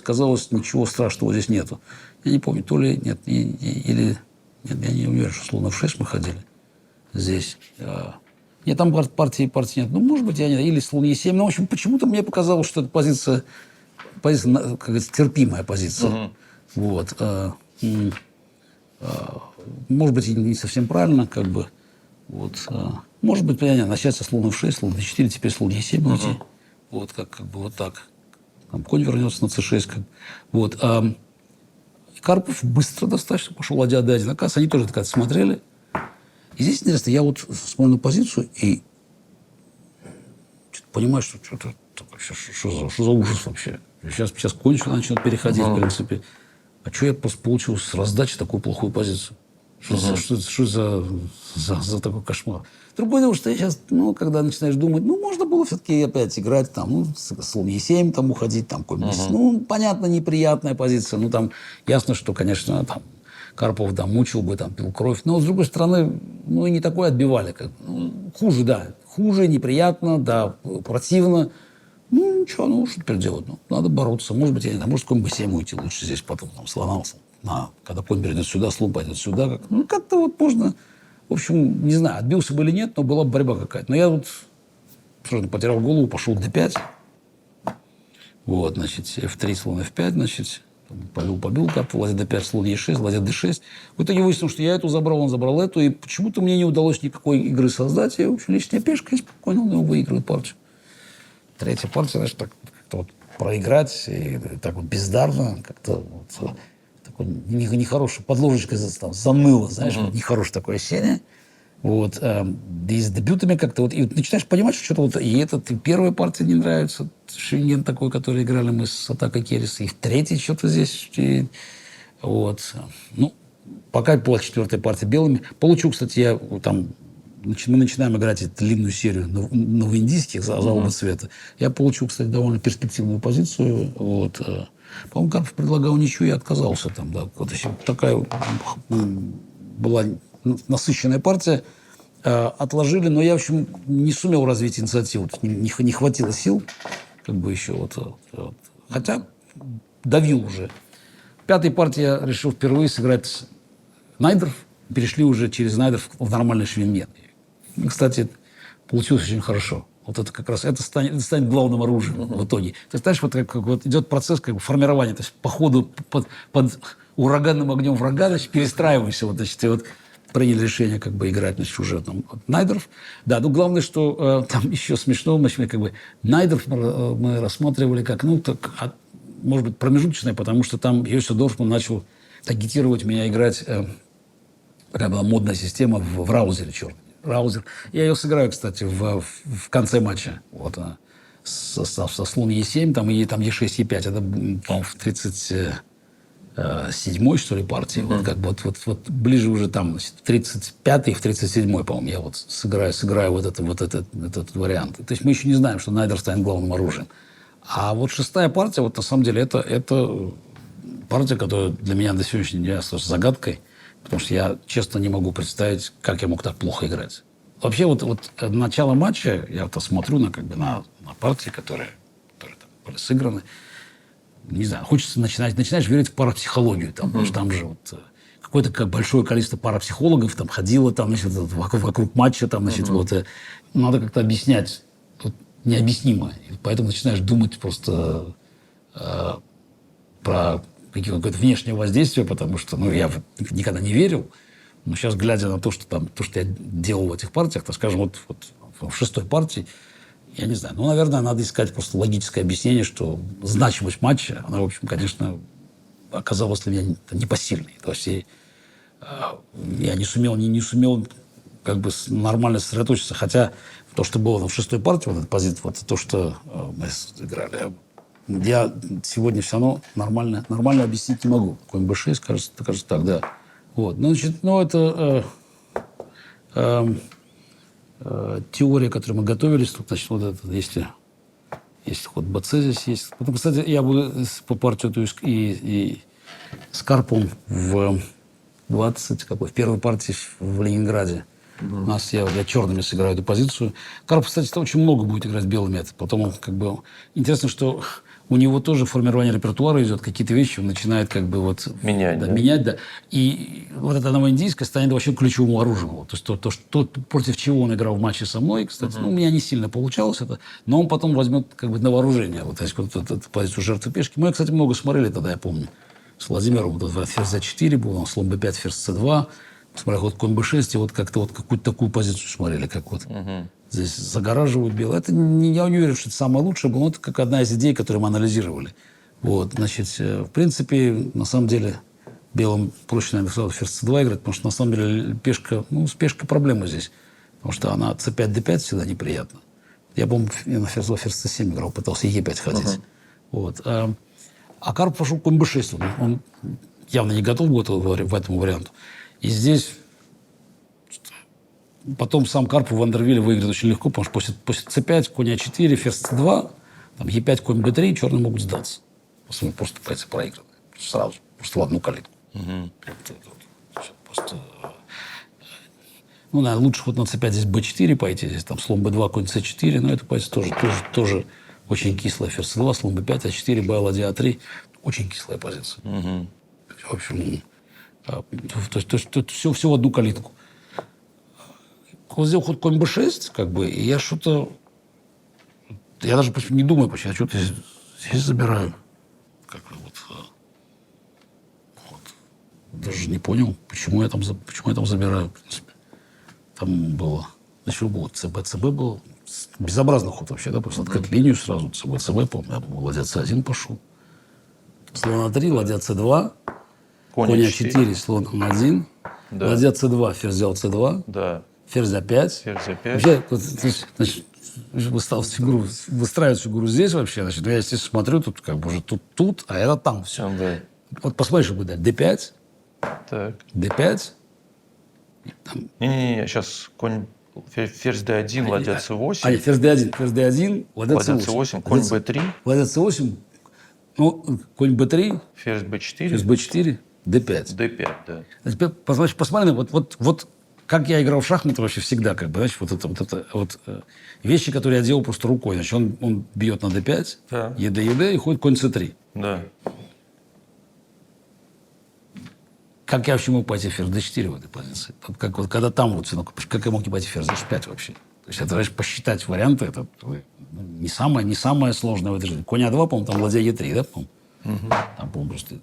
ничего страшного здесь нету. Я не помню, то ли нет, или нет, я не уверен, что слон f6 мы ходили здесь. Нет, там партии нет. Ну, может быть, я не... Или слон e7. Ну, в общем, почему-то мне показалось, что эта позиция как говорится, терпимая позиция. Вот. Может быть, и не совсем правильно, как бы. Вот. Может быть, начать со слона f6, слон d4, теперь слон e7 уйти. Вот, как бы вот так. Там конь вернется на c6. Вот. Карпов быстро достаточно пошел ладья d1. Оказывается, они тоже так смотрели. И здесь интересно, я вот смотрю на позицию и понимаю, что что-то что за ужас вообще. Сейчас конь начнет переходить, в принципе. А что я просто получил с раздачи такую плохую позицию? Что за такой кошмар? Другое дело, что я сейчас, ну, когда начинаешь думать, ну, можно было все-таки опять играть, там, ну, слон e7, там, уходить, там, конь e7. Ну, понятно, неприятная позиция. Ну, там, ясно, что, конечно, там, Карпов, да, мучил бы, там, пил кровь. Но, с другой стороны, ну, и не такое отбивали. Как, ну, хуже, да. Хуже, неприятно, да, противно. Ну, ничего, ну, что теперь делать? Ну, надо бороться. Может быть, я не знаю, может, конь b7 уйти лучше здесь, потом, там, слонался. Когда конь перейдет сюда, слон пойдет сюда. Ну, как-то вот можно... В общем, не знаю, отбился бы или нет, но была бы борьба какая-то. Но я вот потерял голову, пошел d5. Вот, значит, f3, слон f5, значит, побил Карпов, ладья d5, слон e6, ладья d6. В итоге выяснилось, что я эту забрал, он забрал эту, и почему-то мне не удалось никакой игры создать. Я, в общем, лишняя пешка, и спокойно он его выигрывает партию. Третья партия, значит, так как-то вот проиграть, и так вот бездарно, как-то вот, такой нехороший, под ложечкой там заныло, знаешь, вот нехорошее такое ощущение. Вот. И с дебютами как-то вот... И вот начинаешь понимать, что что-то вот... И этот, и первая партия не нравится. Швинген такой, который играли мы с атакой Керриса. И в третьей что-то здесь... И, вот. Ну, пока была четвертая партия белыми. Получил, кстати, я там... Мы начинаем играть эту длинную серию новоиндийских за оба цвета. Я получил, кстати, довольно перспективную позицию. Вот. По-моему, Карпов предлагал ничью, я отказался там. Да. Вот такая была насыщенная партия. Отложили, но я, в общем, не сумел развить инициативу. Не хватило сил. Как бы еще вот. Хотя давил уже. В пятой партии я решил впервые сыграть Найдеров. Перешли уже через Найдеров в нормальный швинген. И, кстати, получилось очень хорошо. Вот это как раз это станет главным оружием в итоге. Ты знаешь, вот, как вот идет процесс как бы формирования, то есть по ходу под ураганным огнем врага, значит, перестраиваешься. Вот, значит, и вот приняли решение как бы играть, значит, уже там Найдеров. Да, ну главное, что там еще смешно, значит, как бы Найдеров мы рассматривали как, ну, так, может быть, промежуточное, потому что там Йосиф Дорфман начал агитировать меня играть, такая была модная система в раузере черный. Раузер. Я ее сыграю, кстати, в конце матча. Вот она. Со слон Е7, там, и там Е6, Е5. Это, по-моему, в 37-й, что ли, партии. Вот, как бы, вот ближе уже там, значит, в 35-й, в 37-й, по-моему, я вот сыграю вот этот вариант. То есть мы еще не знаем, что Найдер станет главным оружием. А вот шестая партия, вот на самом деле, это партия, которая для меня до сегодняшнего дня остается загадкой. Потому что я, честно, не могу представить, как я мог так плохо играть. Вообще, вот начало матча, я вот смотрю на партии, которые там были сыграны. Не знаю, хочется начинаешь верить в парапсихологию. Там же вот какое-то большое количество парапсихологов там ходило там, значит, вокруг матча. Там, значит, надо как-то объяснять. Вот, необъяснимо. И поэтому начинаешь думать просто про какое-то внешнее воздействие, потому что я никогда не верил. Но сейчас, глядя на то, что я делал в этих партиях, то, скажем, вот в 6-й партии, я не знаю. Наверное, надо искать просто логическое объяснение, что значимость матча, она, в общем, конечно, оказалась для меня непосильной. То есть я не сумел как бы нормально сосредоточиться. Хотя то, что было в 6-й партии, вот эта позиция, вот то, что мы играли, я сегодня все равно нормально объяснить не могу. Конь b6, кажется так, да. Вот. Это теория, к которой мы готовились. Тут, значит, вот это, если ход bc здесь есть. Потом, кстати, я бы по партию эту и с Карповым в первой партии в Ленинграде. У нас я черными сыграю эту позицию. Карпов, кстати, очень много будет играть белыми. Потом он интересно, что у него тоже формирование репертуара идет, какие-то вещи он начинает менять, да. И вот это новоиндийское станет вообще ключевым оружием. То есть то, против чего он играл в матче со мной, кстати, у меня не сильно получалось это, но он потом возьмет на вооружение. То есть эту позицию жертвы пешки. Мы, кстати, много смотрели тогда, я помню. С Владимиром ферзь А4 был, слон Б5, ферзь С2. Смотря конь Б6, и как-то какую-то такую позицию смотрели, как здесь загораживают белые. Я не уверен, что это самое лучшее было, но это как одна из идей, которые мы анализировали. В принципе, на самом деле, белым проще, наверное, ферзь С2 играть, потому что, на самом деле, с пешкой проблема здесь. Потому что она С5, Д5 всегда неприятно. Я, по-моему, на ферзь С2, ферзь С7 играл, пытался Е5 ходить. А Карпов пошел конь Б6. Он явно не готов был в этому варианту. И здесь потом сам Карпов в Андервилле выиграет очень легко, потому что после С5, конь А4, ферзь С2, Е5, конь Б3, черные могут сдаться. Просто позиция проиграна. Сразу. Просто в одну калитку. Наверное, лучше ход на С5 здесь Б4 пойти. Здесь слон Б2, конь С4. Но эта позиция тоже очень кислая. Ферзь С2, слон Б5, А4, Б, ладья А3. Очень кислая позиция. В общем... То есть все в одну калитку. Он сделал ход конь b6, и я что-то... Я даже не думаю, почему я что-то здесь забираю. Даже не понял, почему я там забираю, в принципе. Там было... Еще было ЦБ был. Безобразный ход вообще, да? Просто открыть линию сразу. ЦБ, помню. Ладья С1 пошел. Слон А3, ладья С2. Конь А4, слон М1, да. Ладья С2, ферзь взял С2, да. Ферзь А5. Вообще, выстраивать фигуру здесь вообще, я, естественно, смотрю, тут уже тут, а это там все. Да. Вот посмотри, что будет дать. D5, так. D5. Не, сейчас ферзь D1, ладья C8. Ферзь D1, ладья C8, конь B3. Ладья C8, конь B3. Ферзь B4. Ферзь B4. D5. D5, да. Теперь посмотри, вот как я играл в шахматы вообще всегда, вещи, которые я делал просто рукой. Значит, он бьет на D5, да. ЕД, и ходит конь C3. Да. Как я вообще мог пойти ферзь D4 в этой позиции? Когда там как я мог не пойти ферзь D5 вообще? То есть это, посчитать варианты, это не самое сложное в этой жизни. Конь А2, по-моему, там ладья Е3, да, по-моему? Там, по-моему, просто...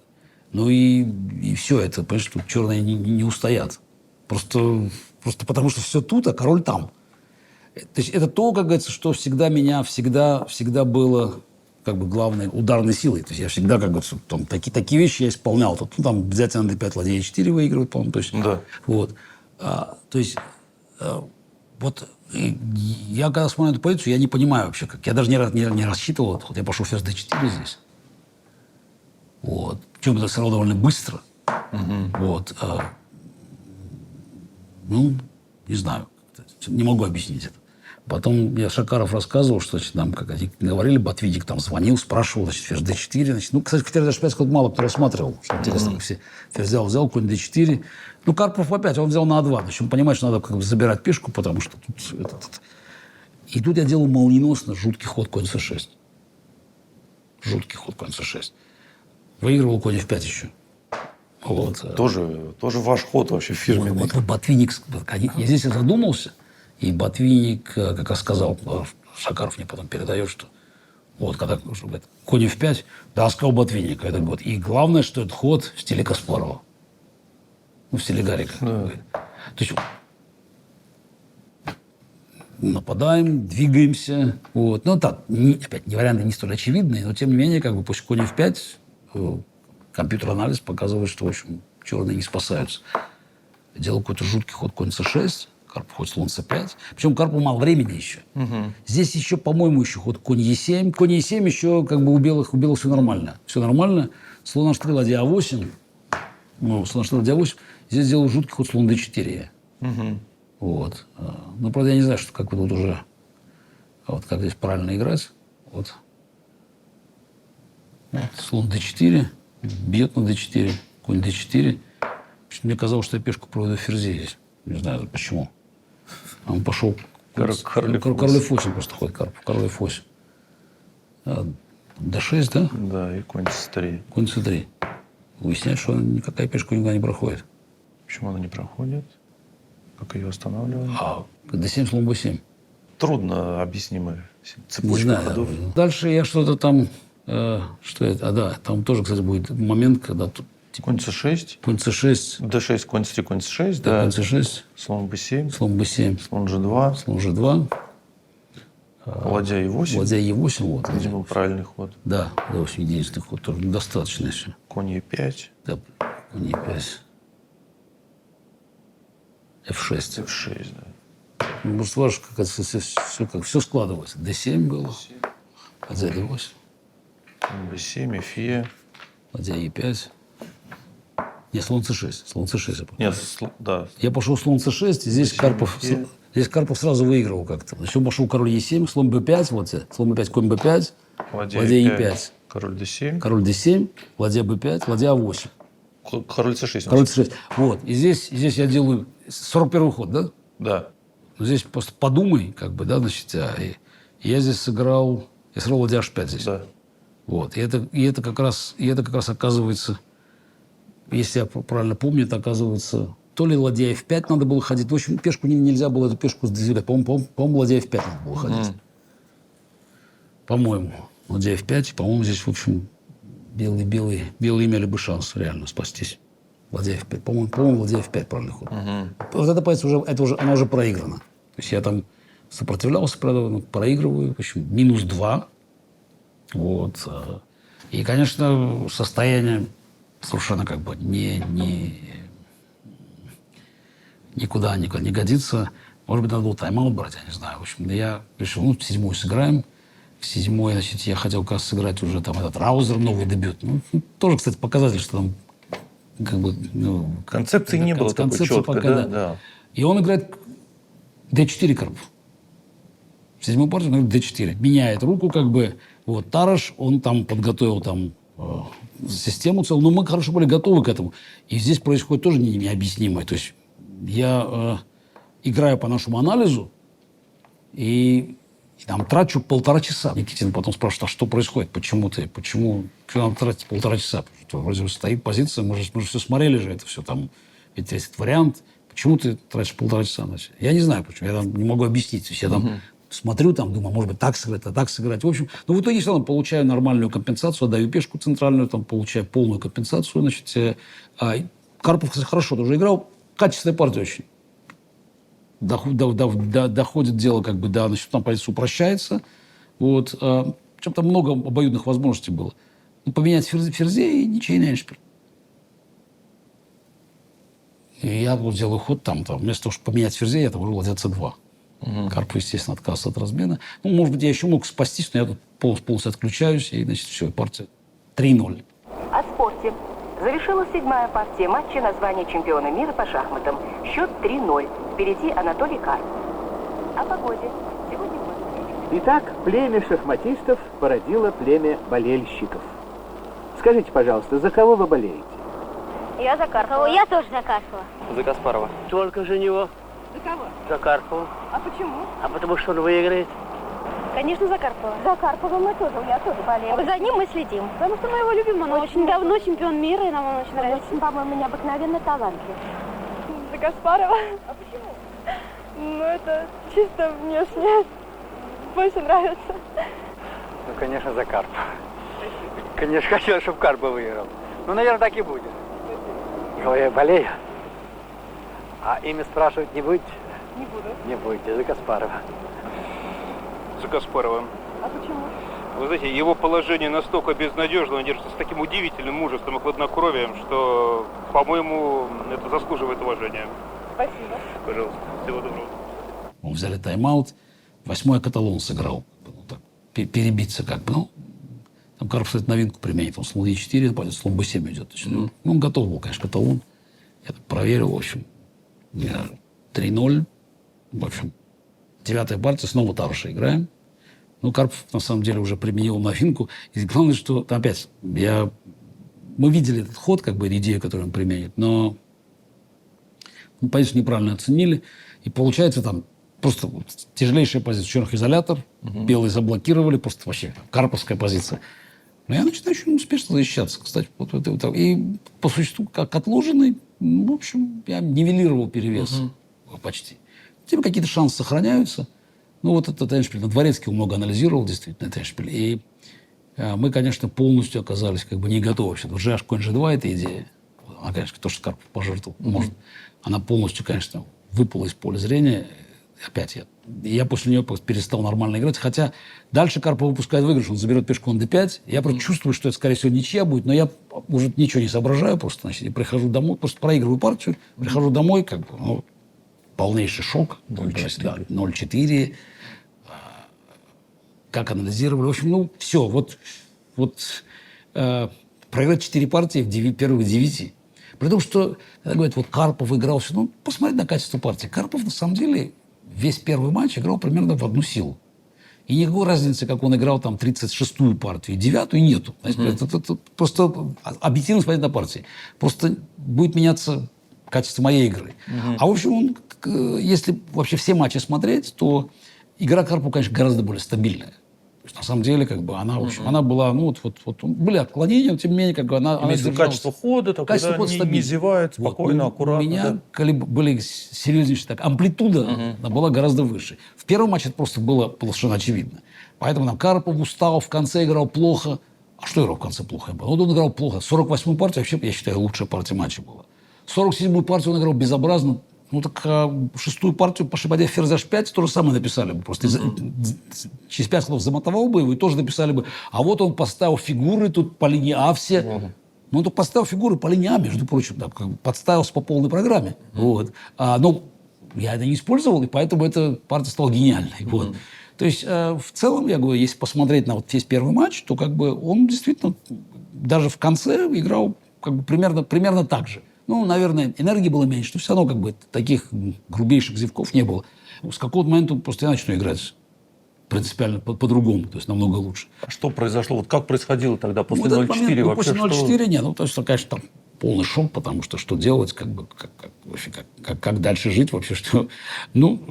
и все это, понимаешь, тут черные не устоят. Просто потому что все тут, а король там. То есть это то, как говорится, что всегда было главной ударной силой. То есть я всегда, такие вещи я исполнял. Там взятие на D5, ладья E4 выигрывает, по-моему. То есть, да. Я когда смотрю эту позицию, я не понимаю вообще, как. Я даже не рассчитывал этот ход. Я пошел ферзь D4 здесь. Причем это сыграл довольно быстро. Не знаю. Не могу объяснить это. Потом я Шакаров рассказывал, что нам, как они говорили, Ботвинник там звонил, спрашивал, ферзь D4. Кстати, ферзь D5 мало кто рассматривал. Что интересно, все ферзь взял, конь D4. Карпов опять, он взял на А2. Значит, он понимает, что надо забирать пешку, потому что тут... И тут я делал молниеносно жуткий ход конь С6. Жуткий ход конь С6. Выигрывал конь F5 еще. Тоже ваш ход вообще фирменный. Ботвинник, я здесь задумался, и Ботвинник, как я сказал, Шакаров мне потом передает, что Вот, когда говорят, конь f5, доска у ботвинника. Это вот. И главное, что это ход в стиле Каспарова. Ну, в стиле Гарика. То есть нападаем, двигаемся. Вот. Ну, так, опять, не варианты не столь очевидные, но тем не менее, как бы после конь f5 компьютер-анализ показывает, что, в общем, черные не спасаются. Делал какой-то жуткий ход конь c6, Карпов ход слон c5. Причем Карпу мало времени еще. Здесь еще, по-моему, еще ход конь e7. Конь e7 еще как бы у белых все нормально. Все нормально. Слон h3, ладья a8. Ну, слон h3, ладья a8. Здесь сделал жуткий ход слон d4. Вот. Ну, правда, я не знаю, что как вот уже... Вот как здесь правильно играть. Вот. Слон d4. Бьет на d4. Конь d4. Мне казалось, что я пешку проведу в ферзе здесь. Не знаю, почему. А он пошел... Король f8 просто ходит, Карпов. Король f8. d6, да? Да, и конь c3. Конь c3. Выясняет, что никакая пешка никуда не проходит. Почему она не проходит? Как ее останавливаем? d7, слон b7. Трудно объяснимая Не цепочка знаю. ходов. Дальше я что-то там... что это? Да, там тоже, кстати, будет момент, когда тут... Конь c6. Конь c6. d6, конь c3, конь c6. Да, Да. конь c6. Слон b7. Слон b7. Слон g2. Слон g2. Ладья e8. Ладья e8. Вот. Видимо, правильный ход. Да, в общем, единственный ход. Тоже недостаточно еще. Конь e5. Да, конь e5. f6. f6, да. Ну, может, важно, как это все складывается. d7 было. Ладья d8. Конь b7, fe. Ладья e5. Не, слон c6. Слон c6. Нет, да. Я пошел слон c6, и здесь Карпов сразу выигрывал как-то. Значит, он пошел король e7, слон b5, вот слон b5, конь b5, ладья e5. Король d7. Король d7, ладья b5, ладья a8. Король c6. Король c6. Вот. И здесь я делаю 41-й ход, да? Да. Но здесь просто подумай, как бы, да, значит, и я здесь сыграл ладья h5 здесь. Да. Вот. И это как раз оказывается, если я правильно помню, это оказывается, то ли ладья f5 надо было ходить. В общем, пешку нельзя было эту пешку сдвигать. По-моему, ладья f5 надо было ходить. По-моему, ладья f5. По-моему, здесь, в общем, белые имели бы шанс реально спастись. Ладья f5. По-моему, ладья f5 правильный ход. Вот эта позиция она уже проиграна. То есть я там сопротивлялся, правда, проигрываю. В общем, -2. Вот. И, конечно, состояние совершенно как бы никуда не годится. Может быть, надо было тайм-аут брать, я не знаю. В общем, я решил, 7-й сыграем. В 7-й, значит, я хотел как раз сыграть уже там этот Раузер, новый дебют. Тоже, кстати, показатель, что там как бы... Концепции не было такой четкой, да? И он играет d4 Карпов. В 7-й партии он играет d4. Меняет руку как бы. Вот Тараш, он там подготовил там систему целую. Но мы хорошо были готовы к этому. И здесь происходит тоже необъяснимое. То есть я играю по нашему анализу и там трачу 1,5 часа. Никитин потом спрашивает, а что происходит? Почему надо тратить 1,5 часа? Потому что вроде стоит позиция, мы же все смотрели же это все там. Ведь есть вариант. Почему ты тратишь 1,5 часа? Я не знаю, почему. Я там не могу объяснить. То есть я там смотрю, там, думаю, может быть, так сыграть, а так сыграть. В общем, но в итоге все равно получаю нормальную компенсацию, отдаю пешку центральную, там, получаю полную компенсацию. Значит, Карпов, кстати, хорошо тоже играл. Качественная партия очень. Доходит дело, как бы, да, значит, там позиция упрощается. Вот. Причем там много обоюдных возможностей было. Поменять ферзей и ничейный эндшпиль. И я вот делаю ход там. Вместо того, чтобы поменять ферзей, я там уже ладья c2. Карпов, естественно, отказывается от размена. Может быть, я еще мог спастись, но я тут полностью отключаюсь, и, значит, все, партия 3-0. О спорте. Завершилась 7-я партия матча на звание чемпиона мира по шахматам. Счет 3-0. Впереди Анатолий Карпов. О погоде. Сегодня... Итак, племя шахматистов породило племя болельщиков. Скажите, пожалуйста, за кого вы болеете? Я за Карпова. Я тоже за Карпова. За Каспарова. Только за него. За кого? За Карпова. А почему? А потому что он выиграет. Конечно, за Карпова. За Карпова я тоже болею. За ним мы следим. Потому что мы его любим. Он очень давно чемпион мира, и нам он очень нравится. Очень, по-моему, необыкновенно талантлив. За Каспарова. А почему? Ну, это чисто внешне. Больше нравится. Ну, конечно, за Карпов. Конечно, хотел, чтобы Карпов выиграл. Ну, наверное, так и будет. Я болею. А имя спрашивать не будете? Не буду. Не будете, за Каспарова. За Каспаровым. А почему? Вы знаете, его положение настолько безнадежно, он держится с таким удивительным мужеством и хладнокровием, что, по-моему, это заслуживает уважения. Спасибо. Пожалуйста. Всего доброго. Мы взяли тайм-аут. 8-й каталон сыграл. Ну, так, перебиться как бы. Ну, там Карпов, кстати, новинку применит. Он слон Е4, пойдет, слон Б7 идет. То есть, ну, он готов был, конечно, каталон. Я так проверил, в общем. 3-0. В общем, 9-я партия, снова Таруша играем. Ну, Карпов, на самом деле, уже применил новинку. И главное, что, там, опять, мы видели этот ход, как бы, идею, которую он применит, но мы, позицию неправильно оценили. И получается, там, просто вот тяжелейшая позиция. Черных изолятор, белые заблокировали, просто вообще карповская позиция. Но я начинаю очень успешно защищаться, кстати. Вот. И по существу, как отложенный, в общем, я нивелировал перевес почти. Тем какие-то шансы сохраняются. Ну, вот этот эндшпиль, Дворецкий много анализировал, действительно, этот эндшпиль. И мы, конечно, полностью оказались как бы не готовы вообще. GH, конь G2 – эта идея. Она, конечно, то, что Карпов пожертвовал, может, она полностью, конечно, выпала из поля зрения. Опять я после нее перестал нормально играть. Хотя дальше Карпов выпускает выигрыш, он заберет пешку на d5. Я просто чувствую, что это, скорее всего, ничья будет, но я уже ничего не соображаю просто. Значит, и прихожу домой, просто проигрываю партию, прихожу домой, как бы, ну, полнейший шок. 0-4. Как анализировали. В общем, ну, все. Проиграть 4 партии в первых 9. При том, что, когда говорят, вот Карпов играл все. Ну, посмотреть на качество партии. Карпов, на самом деле, весь первый матч играл примерно в одну силу. И никакой разницы, как он играл там 36-ю партию и 9-ю, нету. Это просто объективно смотреть на партии. Просто будет меняться качество моей игры. А, в общем, если вообще все матчи смотреть, то игра Карпова, конечно, гораздо более стабильная. То есть, на самом деле, как бы, она, в общем, она была, ну, были отклонения, но, тем не менее, как бы, она Имеется качество хода, такое, качество хода не зевает, спокойно, аккуратно. У меня были серьезнейшие, так, амплитуда она была гораздо выше. В первом матче это просто было совершенно очевидно. Поэтому нам Карпов устал, в конце играл плохо. А что играл в конце плохо? Вот он играл плохо. 48-ю партию, вообще, я считаю, лучшая партия матча была. 47-ю партию он играл безобразно. Ну, так 6-ю партию по шибаде ферзь h5 то же самое написали бы. Просто через 5 ходов замотовал бы его и тоже написали бы. А вот он поставил фигуры тут по линии А все. Ну, он тут поставил фигуры по линии А, между прочим. Да, подставился по полной программе. Вот. Но я это не использовал, и поэтому эта партия стала гениальной. Вот. То есть, в целом, я говорю, если посмотреть на вот весь первый матч, то как бы он действительно даже в конце играл как бы примерно так же. Ну, наверное, энергии было меньше, но все равно как бы таких грубейших зевков не было. С какого-то момента просто я начну играть принципиально по-другому, то есть намного лучше. Что произошло? Вот как происходило тогда после вот 0-4 вообще? После 0-4 нет, ну, то есть, конечно, там полный шок, потому что что делать, как бы, как дальше жить вообще, что... Ну,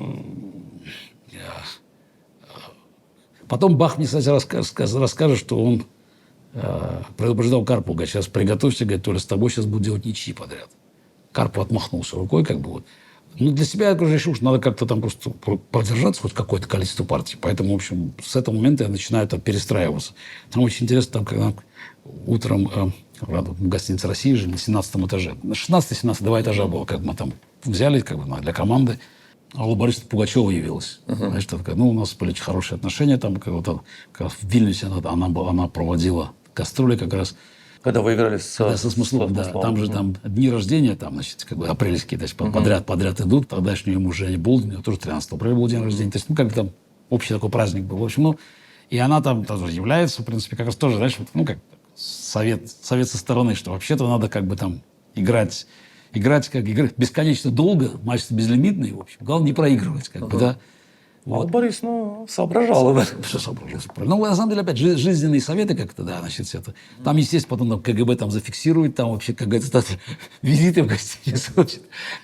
потом Бах мне, кстати, расскажет, что он предупреждал Карпова, говорит, сейчас приготовься, говорит, Толя, с тобой сейчас будут делать ничьи подряд. Карпов отмахнулся рукой, как бы вот. Ну, для себя я решил, что надо как-то там просто продержаться хоть какое-то количество партий. Поэтому, в общем, с этого момента я начинаю там перестраиваться. Там очень интересно, там, когда утром в гостинице «Россия» же на 17 этаже. На 16-17 два этажа было, как мы там взяли как бы, для команды. Алла Борисовна Пугачева явилась. Значит, такая, ну, у нас были очень хорошие отношения. Там, как в Вильнюсе она проводила гастроли как раз. Когда вы играли со Смысловым, да. Там же там дни рождения, там, значит, как бы апрельские, то есть подряд идут. Тогдашний ему Женя Болдин, у него тоже 13 апреля был день рождения. То есть, ну, как бы там общий такой праздник был. В общем, ну, и она там тоже является, в принципе, как раз тоже, знаешь, вот, ну, как совет со стороны, что вообще-то надо как бы там играть бесконечно долго, матч безлимитный, в общем. Главное не проигрывать, как бы, да. Вот. А Борис, соображал. Да? Все соображал. Ну, на самом деле, опять, жизненные советы как-то, да, значит, это. Там, естественно, потом там, КГБ там зафиксирует, там вообще какая-то визиты в гостиницу.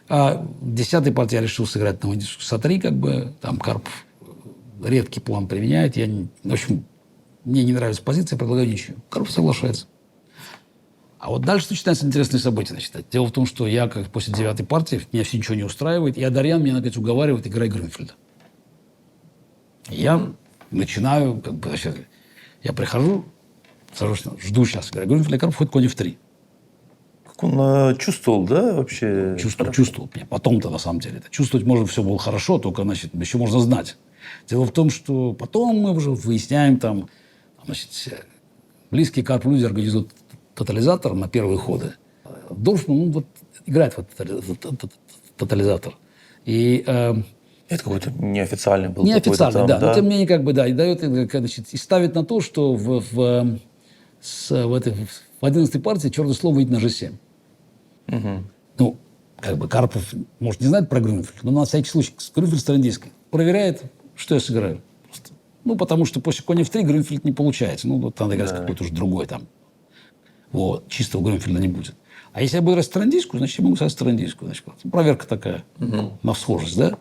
А 10-й партии я решил сыграть на Са-3, как бы, там Карпов редкий план применяет. В общем, мне не нравится позиция, предлагаю ничью. Карпов соглашается. А вот дальше начинается интересное событие. Значит. Дело в том, что я, как после 9-й партии, меня все ничего не устраивает, и Адарьян меня, наконец, уговаривает играть Грюнфельда. Я начинаю, как бы, значит, Я прихожу, сажусь, жду сейчас. Грюнфельд и Карпов ходят конь f3. Как он чувствовал, да, вообще? Чувствовал. Потом-то, на самом деле. Чувствовать можно, все было хорошо, только, значит, еще можно знать. Дело в том, что потом мы уже выясняем, там, значит, близкие Карпу люди организуют тотализатор на первые ходы. Дорфман, ну, вот, играет в этот тотализатор. И... Это какой-то неофициальный был. Неофициальный, да. Да. Но тем не менее, как бы, да, и дает, значит, и ставит на то, что в 11-й партии черное слово выйдет на g7. Угу. Ну, как бы Карпов, может, не знает про Грюнфельд, но на всякий случай Грюнфельд стародейский проверяет, что я сыграю. Просто. Ну, потому что после коня f3 Грюнфельд не получается. Ну, вот надо играть какой-то уже другой там. Вот, чистого Грюнфельда не будет. А если я буду играть стародейскую, значит, я могу сыграть стародейскую. Значит, проверка такая на схожесть, да?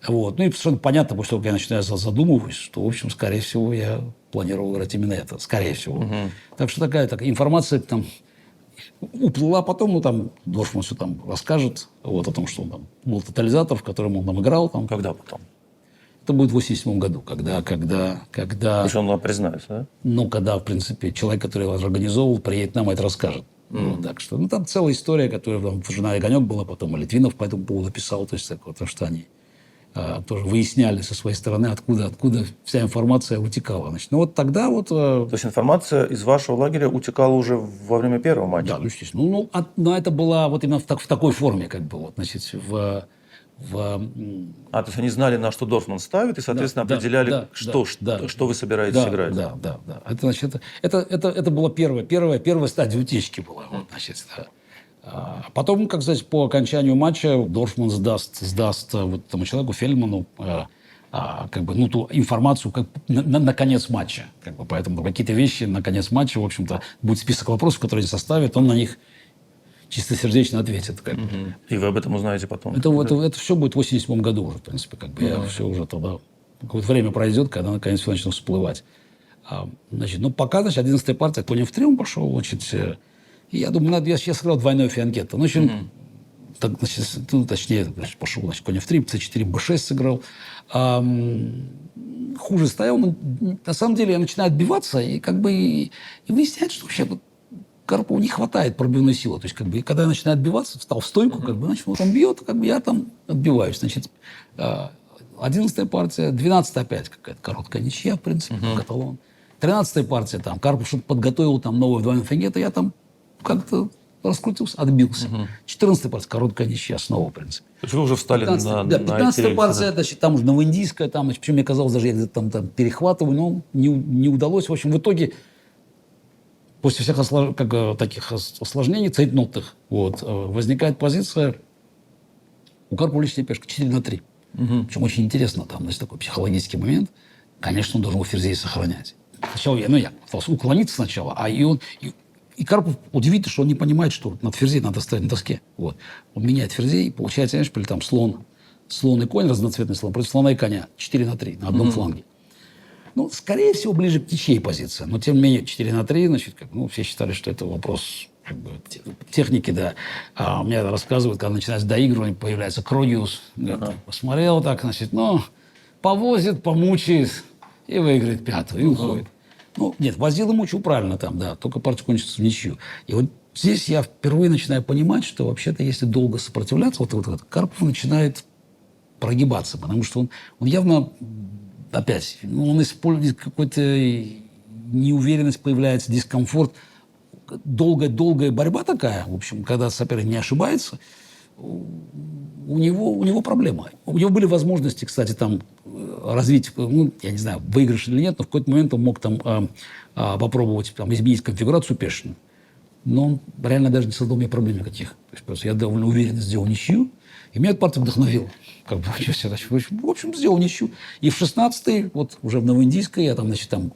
Вот. Ну и совершенно понятно, после того, как я начинаю задумывать, что, в общем, скорее всего, я планировал играть именно это. Скорее всего. Так что такая информация там уплыла потом, ну, там, Дорфман все там расскажет вот, о том, что он там был тотализатор, в котором он там играл. Там. Когда потом? Это будет в 1987 году, когда... Потому что он признается, да? Ну, когда, в принципе, человек, который его организовывал, приедет нам и это расскажет. Вот, так что, ну, там целая история, которая там в журнале «Огонек» была, потом и Литвинов по этому поводу писал, то есть, то, что они тоже выясняли со своей стороны, откуда вся информация утекала. Значит, ну, вот тогда вот... То есть информация из вашего лагеря утекала уже во время первого матча? Да, ну, естественно. Но это была вот именно в такой форме, как бы, вот, значит, то есть они знали, на что Дорфман ставит, и, соответственно, определяли, что вы собираетесь играть. Да. Это, значит, это была первая стадия утечки была. Вот, значит, да. А потом, как сказать, по окончанию матча Дорфман сдаст вот этому человеку, Фельдману, как бы, ну, ту информацию как, на конец матча. Как бы, поэтому какие-то вещи на конец матча, в общем-то, будет список вопросов, которые они составят, он на них чистосердечно ответит. Как бы. И вы об этом узнаете потом? Это все будет в 1987 году уже, в принципе. Как бы, я все уже тогда... Какое-то время пройдет, когда наконец все начнет всплывать. Значит, ну, пока, значит, 11-я партия, конь f3 он пошел, значит... И я думаю, я сейчас сыграл двойной фианкетто. Ну, точнее, пошел, значит, конь f3, c4, b6 сыграл. Хуже стоял. Но, на самом деле я начинаю отбиваться и как бы и выясняется, что вообще Карпову не хватает пробивной силы. То есть, как бы, когда я начинаю отбиваться, встал в стойку, как бы, значит, вот он бьет, как бы я там отбиваюсь. Значит, 11-я партия, 12-я опять какая-то короткая ничья, в принципе, каталон. 13-я партия, там, Карпов что-то подготовил, там, новый двойной фианкетто, я там как-то раскрутился, отбился. 14-я партия, короткая ничья, снова, в принципе. То есть вы уже встали на 15-я партия, значит, там уже новоиндийская, там, причем мне казалось, даже я где-то там перехватываю, но не удалось. В общем, в итоге, после всех таких осложнений, цейтнотных, вот, возникает позиция у Карпова лишняя пешка 4-3. Причем очень интересно, там, значит, такой психологический момент. Конечно, он должен его ферзей сохранять. Сначала я пытался уклониться сначала, и Карпов удивительно, что он не понимает, что над ферзей надо ставить на доске. Вот. Он меняет ферзей, получается, знаешь, там слон и конь, разноцветный слон, против слона и коня. 4-3 на одном фланге. Ну, скорее всего, ближе к ничьей позиции. Но, тем не менее, 4-3, значит, все считали, что это вопрос как бы, техники, да. А у меня рассказывают, когда начинается доигрывание, появляется Крогиус. Посмотрел так, значит, повозит, помучает и выиграет пятую, и уходит. Ну, нет, возил и мучил правильно там, да, только партия кончится в ничью. И вот здесь я впервые начинаю понимать, что вообще-то, если долго сопротивляться, вот Карпов начинает прогибаться, потому что он явно, опять, он использует какую-то неуверенность, появляется дискомфорт. Долгая борьба такая, в общем, когда соперник не ошибается, у него проблема. У него были возможности, кстати, там развить, я не знаю, выигрыш или нет, но в какой-то момент он мог там попробовать там, изменить конфигурацию пешную. Но он реально даже не создал мне проблем никаких. То есть просто я довольно уверенно сделал ничью, и меня эта партия вдохновила. Как бы, в общем, сделал ничью. И в 16-й, вот уже в новоиндийской, я там, значит, там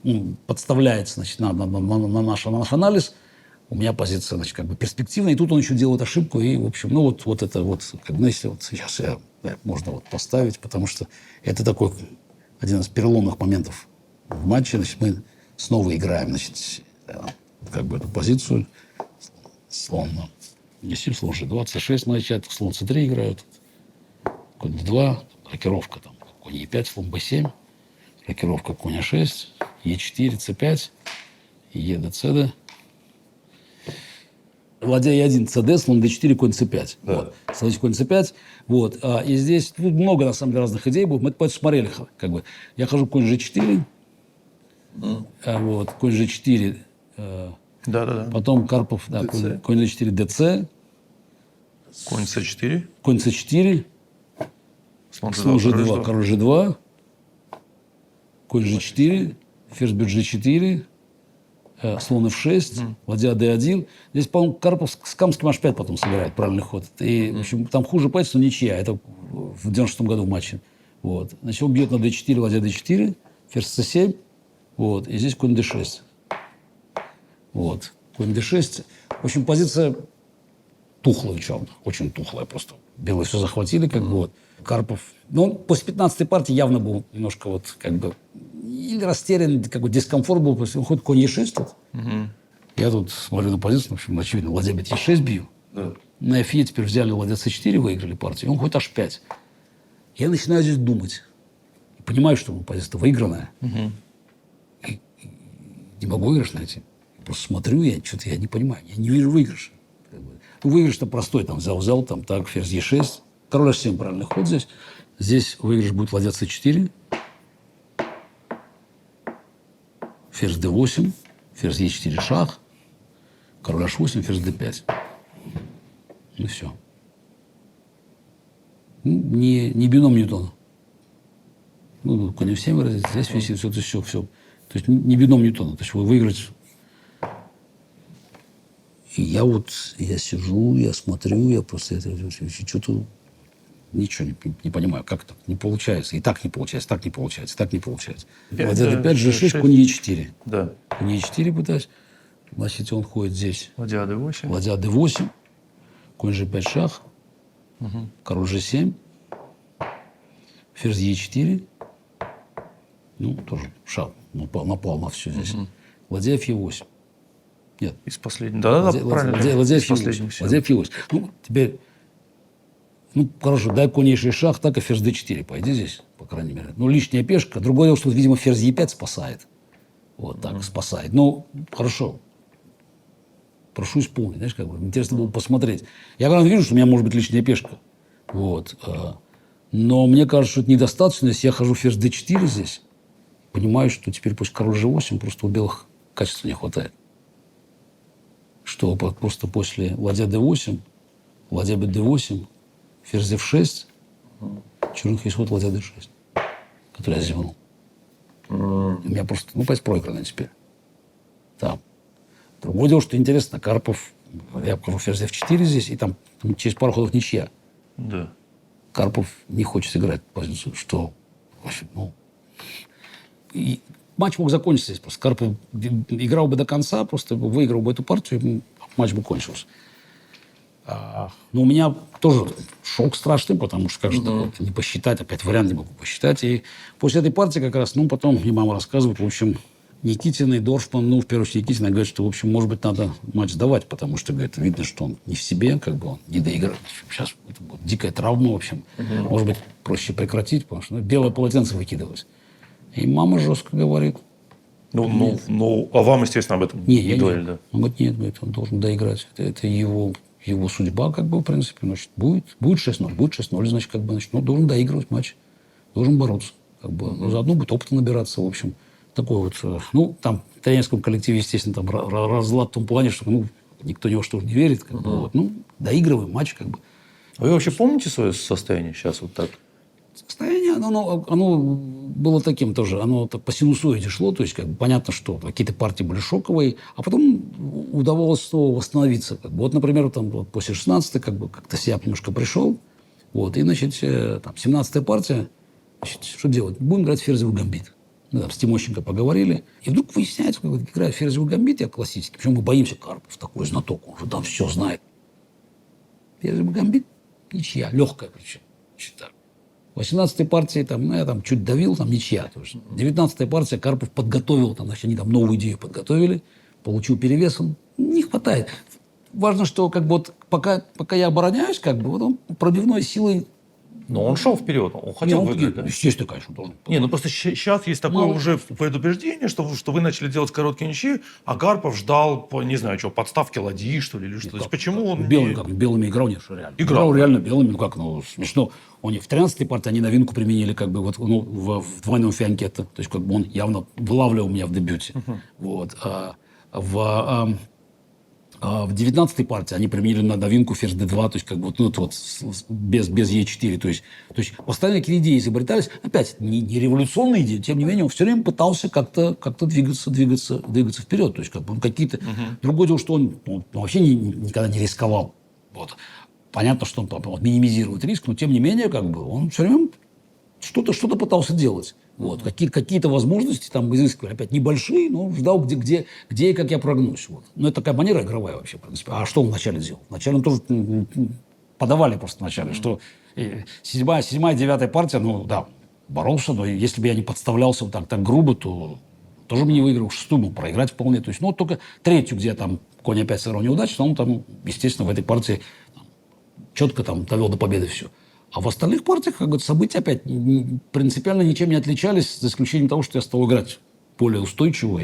подставляется, значит, на наш анализ. У меня позиция, значит, как бы перспективная. И тут он еще делает ошибку. И, в общем, вот это вот, как бы, если вот сейчас можно вот поставить, потому что это такой один из переломных моментов в матче. Значит, мы снова играем, значит, как бы эту позицию. Слон, не слон G26 начать, слон C3 играют. Конь D2, рокировка там, конь E5, слон B7, рокировка коня 6, Е4, С5, ЕД, ладья Е1, ЦД, слон Д4, конь С5. Да. Вот. Смотрите, конь С5. Вот. И здесь тут много, на самом деле, разных идей будет. Мы это смотрели. Как бы. Я хожу конь Ж4. Вот. Конь Ж4. Да. Потом Карпов. Да, конь Д4, ДЦ. Конь С4. Конь С4. Слон Ж2, король Ж2. Конь Ж4. Ферзь бьет Ж4. Слон F6, ладья D1. Здесь, по-моему, Карпов с Камским H5 потом сыграет правильный ход. И, в общем, там хуже позиция, но ничья. Это в 96-м году в матче. Вот. Значит, он бьет на D4, ладья D4, ферзь C7. Вот. И здесь конь D6. Вот. Конь D6. В общем, позиция тухлая, очень тухлая просто. Белые все захватили, как бы вот. Карпов. Но он после 15-й партии явно был немножко вот как бы или растерян, какой дискомфорт был. Он ходит конь Е6 тут. Я тут смотрю на позицию, в общем, очевидно, ладья бьет Е6 бью. Да. На F теперь взяли ладья С4, выиграли партию. Он ходит H5. Я начинаю здесь думать. И понимаю, что позиция выигранная. И не могу выигрыш найти. Я просто смотрю, я не понимаю. Я не вижу выигрыша. Ну, выигрыш-то простой. Там взял, там так, ферзь Е6. Король H7 правильный ход здесь. Здесь выигрыш будет ладья С4. Ферзь d8, ферзь e4 шах, король h8, ферзь d5. Ну все. Не бином Ньютона. Ну, конь f7 выразить, здесь висит все. То есть не бином Ньютона. То есть вы выиграете. И я сижу, я смотрю, я просто что-то ничего не понимаю, как так не получается. И так не получается, так не получается, так не получается. Ладья d5, G6, конь e4. Да. Конь e4 пытаюсь. Значит, он ходит здесь. Ладья d8. Ладья d8. Конь g5 шах. Король g7. Ферзь e4. Ну, тоже шах. Напал на все здесь. Ладья f8. Нет. Из последнего. Да, правильно. Ладья f8. Ладья f8. Ну, теперь... Ну, хорошо, дай конь e6 шах, так и ферзь d4. Пойди здесь, по крайней мере. Ну, лишняя пешка. Другое дело, что, видимо, ферзь e5 спасает. Вот так спасает. Ну, хорошо. Прошу исполнить. Знаешь, как бы интересно было посмотреть. Я, правда, вижу, что у меня может быть лишняя пешка. Вот. Но мне кажется, что это недостаточно. Если я хожу ферзь d4 здесь, понимаю, что теперь после король g8 просто у белых качества не хватает. Что просто после ладья d8, ладья d8, ферзь f6, черных есть ход ладья d6, который я зевнул. У меня просто, позиция проигранная теперь. Там. Другое дело, что интересно, Карпов, я покажу ферзь f4 здесь, и там через пару ходов ничья. Да. Карпов не хочет играть позицию, что, в общем, и матч мог закончиться здесь просто. Карпов играл бы до конца, просто выиграл бы эту партию, и матч бы кончился. Но у меня тоже шок страшный, потому что, как же так не посчитать, опять вариант не могу посчитать. И после этой партии как раз, потом мне мама рассказывает, в общем, Никитин и Дорфман, в первую очередь Никитин, говорит, что, в общем, может быть, надо матч сдавать, потому что, говорит, видно, что он не в себе, как бы он не доиграет. Сейчас это будет дикая травма, в общем. Может быть, проще прекратить, потому что белое полотенце выкидывалось. И мама жестко говорит. А вам, естественно, об этом не говорили, да? Он говорит, нет, говорит, он должен доиграть. Это его судьба, как бы, в принципе. Значит, будет 6-0. Будет 6-0, значит, как бы, должен доигрывать матч. Должен бороться. Как бы, заодно будет опыта набираться, в общем. Такой вот, там в тренерском коллективе, естественно, там разлад в том плане, что, никто ни во что не верит. Как бы, вот. Доигрываем матч, как бы. Вы вообще помните свое состояние сейчас вот так? Состояние, оно было таким тоже. Оно по синусоиде шло. То есть, как бы, понятно, что какие-то партии были шоковые. А потом удавалось снова восстановиться. Как бы. Вот, например, после 16-й как-то себя немножко пришел. Вот, и, значит, 17-я партия. Значит, что делать? Будем играть в ферзевый гамбит. Мы там с Тимощенко поговорили. И вдруг выясняется, как играя в ферзевый гамбит, я классический. Причем мы боимся Карпов, такой знаток. Он же там все знает. Ферзевый гамбит ничья. Легкая причем. Считаю. В 18-й партии я чуть давил, ничья. В 19-й партии Карпов подготовил, они новую идею подготовили, получил перевес, не хватает. Важно, что пока я обороняюсь, он пробивной силой Но он шел вперед, он хотел выиграть, да? Естественно, конечно, должен. Не, ну просто сейчас есть такое уже предупреждение, что вы начали делать короткие ничьи, а Карпов ждал, не знаю, что, подставки ладьи, что ли, или что. То есть почему он белыми играл, нет, что реально. Играл реально белыми, смешно. У них в 13-й партии они новинку применили, в двойном фианкете. То есть, он явно вылавливал меня в дебюте. Вот. В 19-й партии они применили на новинку ферзь d2, то есть без e4. То есть постоянно какие идеи изобретались. Опять, не революционные идеи, тем не менее, он все время пытался как-то двигаться вперед. То есть какие-то... Другое дело, что он вообще никогда не рисковал. Вот. Понятно, что он минимизирует риск, но тем не менее, он все время что-то пытался делать. Вот. Какие-то возможности там изыскивали. Опять небольшие, но ждал, где и как я прогнусь. Вот. Но это такая манера игровая вообще, в принципе. А что он вначале делал? Вначале он тоже подавали просто вначале, что 7-я, 9-я партия, боролся, но если бы я не подставлялся вот так грубо, то тоже бы не выиграл. 6-ю мог проиграть вполне. То есть, только 3-ю, где там конь опять сыграл неудачно, он там, естественно, в этой партии четко довел до победы все. А в остальных партиях события опять принципиально ничем не отличались, за исключением того, что я стал играть более устойчиво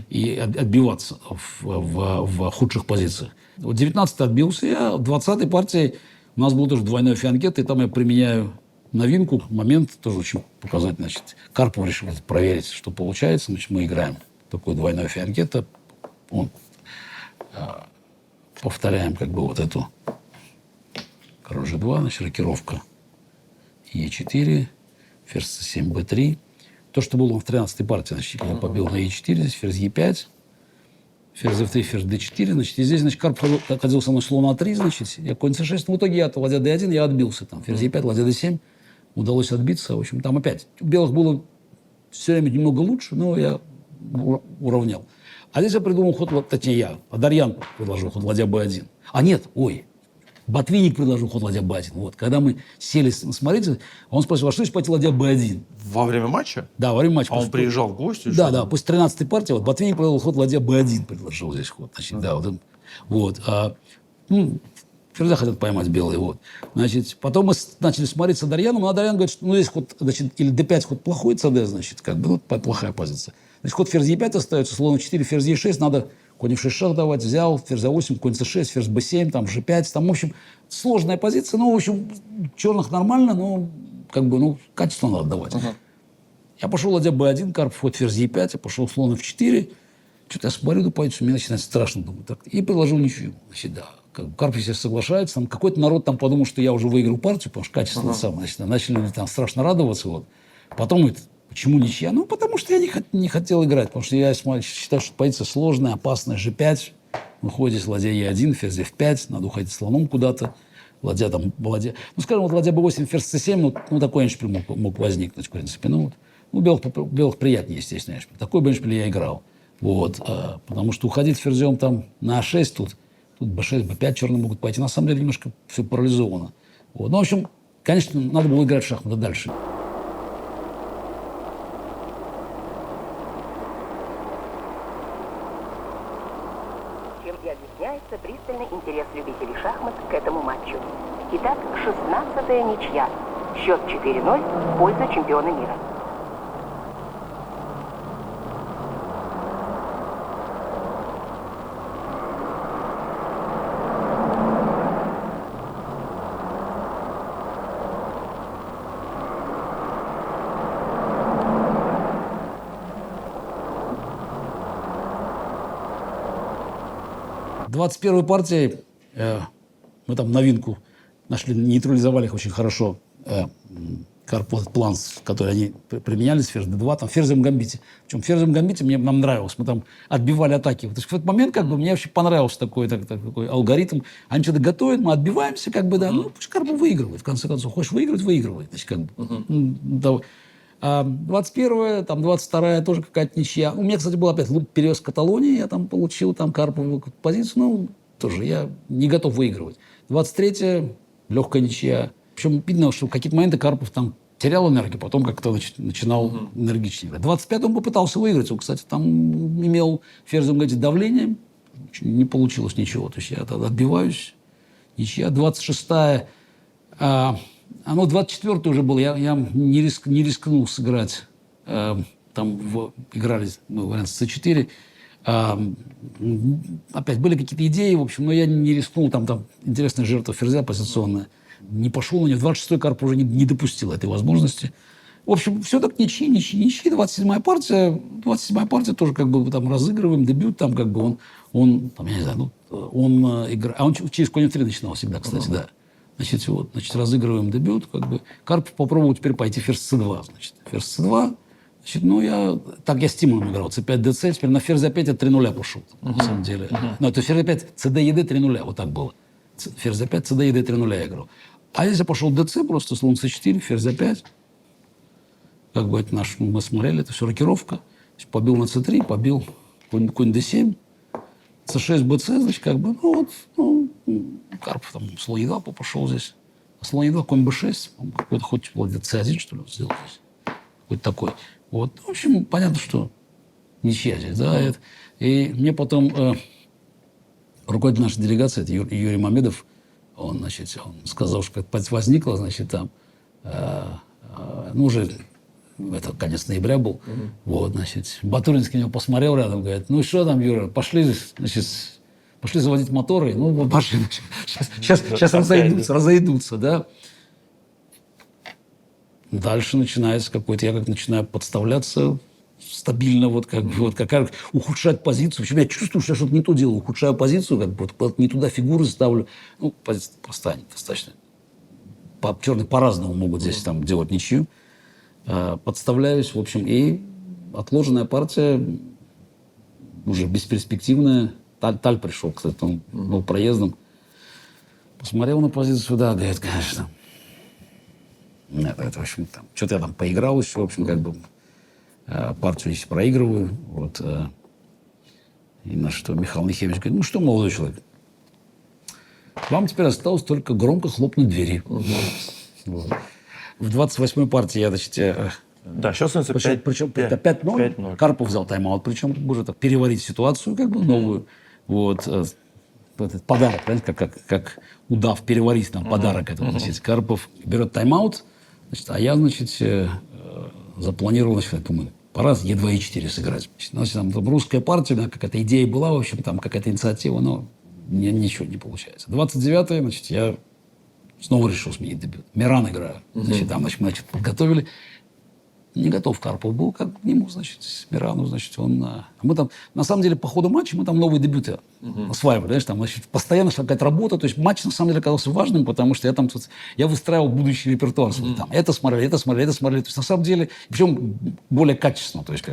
и отбиваться в худших позициях. Вот 19-й отбился я, в 20-й партии у нас был тоже двойной фианкет, и там я применяю новинку, момент тоже очень показательный. Значит, Карпов решил проверить, что получается. Значит, мы играем такой двойной фианкет, повторяем вот эту король g2, значит, рокировка e4, ферзь c7, b3. То, что было в 13-й партии, значит, я побил на e4, здесь ферзь e5, ферзь f3, ферзь d4, значит, и здесь, значит, Карпов ходил со мной слон a3, значит, я конь c6, в итоге я ладья d1, я отбился, там, ферзь e5, ладья d7, удалось отбиться, в общем, там опять, у белых было все время немного лучше, но я уравнял. А здесь я придумал ход, Адарьян предложил ход ладья b1. Ботвинник предложил ход ладья b1. Вот. Когда мы сели смотреть, он спросил, а что если пойти ладья b1? Во время матча? Да, во время матча. А он приезжал в гости? Да, после 13-й партии Ботвинник предложил ход ладья b1, предложил здесь ход. Значит, ферзя хотят поймать белые. Вот. Значит, потом мы начали смотреть с Адарьяном, но Адарьян говорит, что здесь ход, значит, или d5 ход плохой, cd, значит, плохая позиция. Значит, ход ферзь e5 остается, слон e4, ферзь e6, надо конь в 6 шах давать, взял, ферзь a8, конь c6, ферзь b7, там g5, там, в общем, сложная позиция, в общем, черных нормально, но, качество надо давать. Я пошел ладья b1, Карпов ход ферзь e5, я пошел слон f4, что-то я смотрю эту позицию, мне начинает страшно, думаю, так, и предложил ничью, значит, да. Карпов себе соглашается, там какой-то народ там подумал, что я уже выиграл партию, потому что качество самое, значит, начали там страшно радоваться, вот. Потом говорит, почему ничья? Потому что я не хотел играть, потому что я считаю, что позиция сложная, опасная, g5, выходит ладья e1, ферзь f5, надо уходить слоном куда-то, ладья, ладья b8, ферзь c7, такой эншпиль мог возникнуть, в принципе, белых приятнее, естественно, эншпиль. Такой бы эншпиль я играл, вот, потому что уходить ферзем там на a6 тут b6, b5 черные могут пойти, на самом деле немножко все парализовано. Вот. В общем, конечно, надо было играть в шахматы дальше. Объясняется пристальный интерес любителей шахмат к этому матчу. Итак, 16-я ничья. Счет 4-0 в пользу чемпиона мира. В 21-й партии мы там новинку нашли, нейтрализовали их очень хорошо. Карпов план, который они применяли, ферзь d2, там, в ферзевом гамбите. Причем в ферзевом гамбите нам нравилось. Мы там отбивали атаки. То есть в этот момент мне вообще понравился такой алгоритм. Они что-то готовят, мы отбиваемся, пусть Карпов выигрывает. В конце концов, хочешь выигрывать, выигрывай. Значит, 21-я, там 22-я тоже какая-то ничья. У меня, кстати, был опять перевес Каталонии, я там получил Карпову позицию, тоже я не готов выигрывать. 23-я, легкая ничья. Причем видно, что в какие-то моменты Карпов там терял энергию, потом как-то начинал энергичнее играть. 25-й он попытался выиграть, он, кстати, там имел ферзем давление, не получилось ничего, то есть я тогда отбиваюсь, ничья. 26-я, Оно 24-й уже был, я не рискнул сыграть. Играли вариант с C4. Опять были какие-то идеи, в общем, но я не рискнул. Там интересная жертва ферзя позиционная. Не пошел на нее. 26-й Карпов уже не допустил этой возможности. В общем, все так ничьи. 27-я партия. 27-я партия тоже как бы там разыгрываем, дебют. Там как бы он там, я не знаю, он играет. А он через конь F3 начинал всегда, кстати, да. Значит, разыгрываем дебют. Как бы. Карпов попробовал теперь пойти ферзь C2. Значит, ферзь C2. Значит, я стимулом играл. C5, DC. Теперь на ферзь A5 от 3-0 пошел. На самом деле. Ну, это ферзь A5, CD, ED 3-0. Вот так было. Ферзь A5, CD, ED 3-0 я играл. А здесь я пошел DC, просто слон C4, ферзь A5. Как бы это мы смотрели, это все рокировка. Побил на C3, побил конь D7. C6, BC, значит, как бы, Карпов там слон E2 пошел здесь. А слон E2, конь B6. Какой-то хоть владеет C1, что ли, сделал здесь. Какой-то такой. Вот. В общем, понятно, что ничья здесь, да. И мне потом руководитель нашей делегации, это Юрий Мамедов, он сказал, что как возникло, значит, там, уже это конец ноября был, вот, значит, Батуринский на него посмотрел рядом, говорит, ну что там, Юра, пошли заводить моторы, пошли, сейчас разойдутся, да. Дальше начинается какой-то, я начинаю подставляться стабильно, ухудшать позицию. В общем, я чувствую, что я что-то не то делаю, ухудшаю позицию, не туда фигуры ставлю. Позиция простая, достаточно. Черные по-разному могут здесь там делать ничью. Подставляюсь, в общем, и отложенная партия, уже бесперспективная. Таль пришел, кстати, он был проездом. Посмотрел на позицию, да, говорит, конечно. Это, в общем, что-то я там поиграл еще, в общем, партию здесь проигрываю. Вот. И на что Михаил Михеевич говорит, что, молодой человек, вам теперь осталось только громко хлопнуть двери. Вот. В 28-й партии я, да, сейчас это причем 5-0. Карпов взял тайм-аут, причем уже так переварить ситуацию новую. Вот. Этот подарок, как удав, переварить там подарок этого. Карпов берет тайм-аут, а я, запланировал, думаю, пора Е2, Е4 сыграть. Там русская партия, какая-то идея была, в общем, там какая-то инициатива, но ничего не получается. 29-й, я снова решил сменить дебют. Миран играю. Мы подготовили. Не готов Карпов был к нему, Мирану, мы там, на самом деле, по ходу матча мы там новые дебюты осваивали, постоянно шла какая-то работа, то есть матч, на самом деле, оказался важным, потому что я выстраивал будущий репертуар, это смотрели, то есть, на самом деле, причем более качественно, то есть,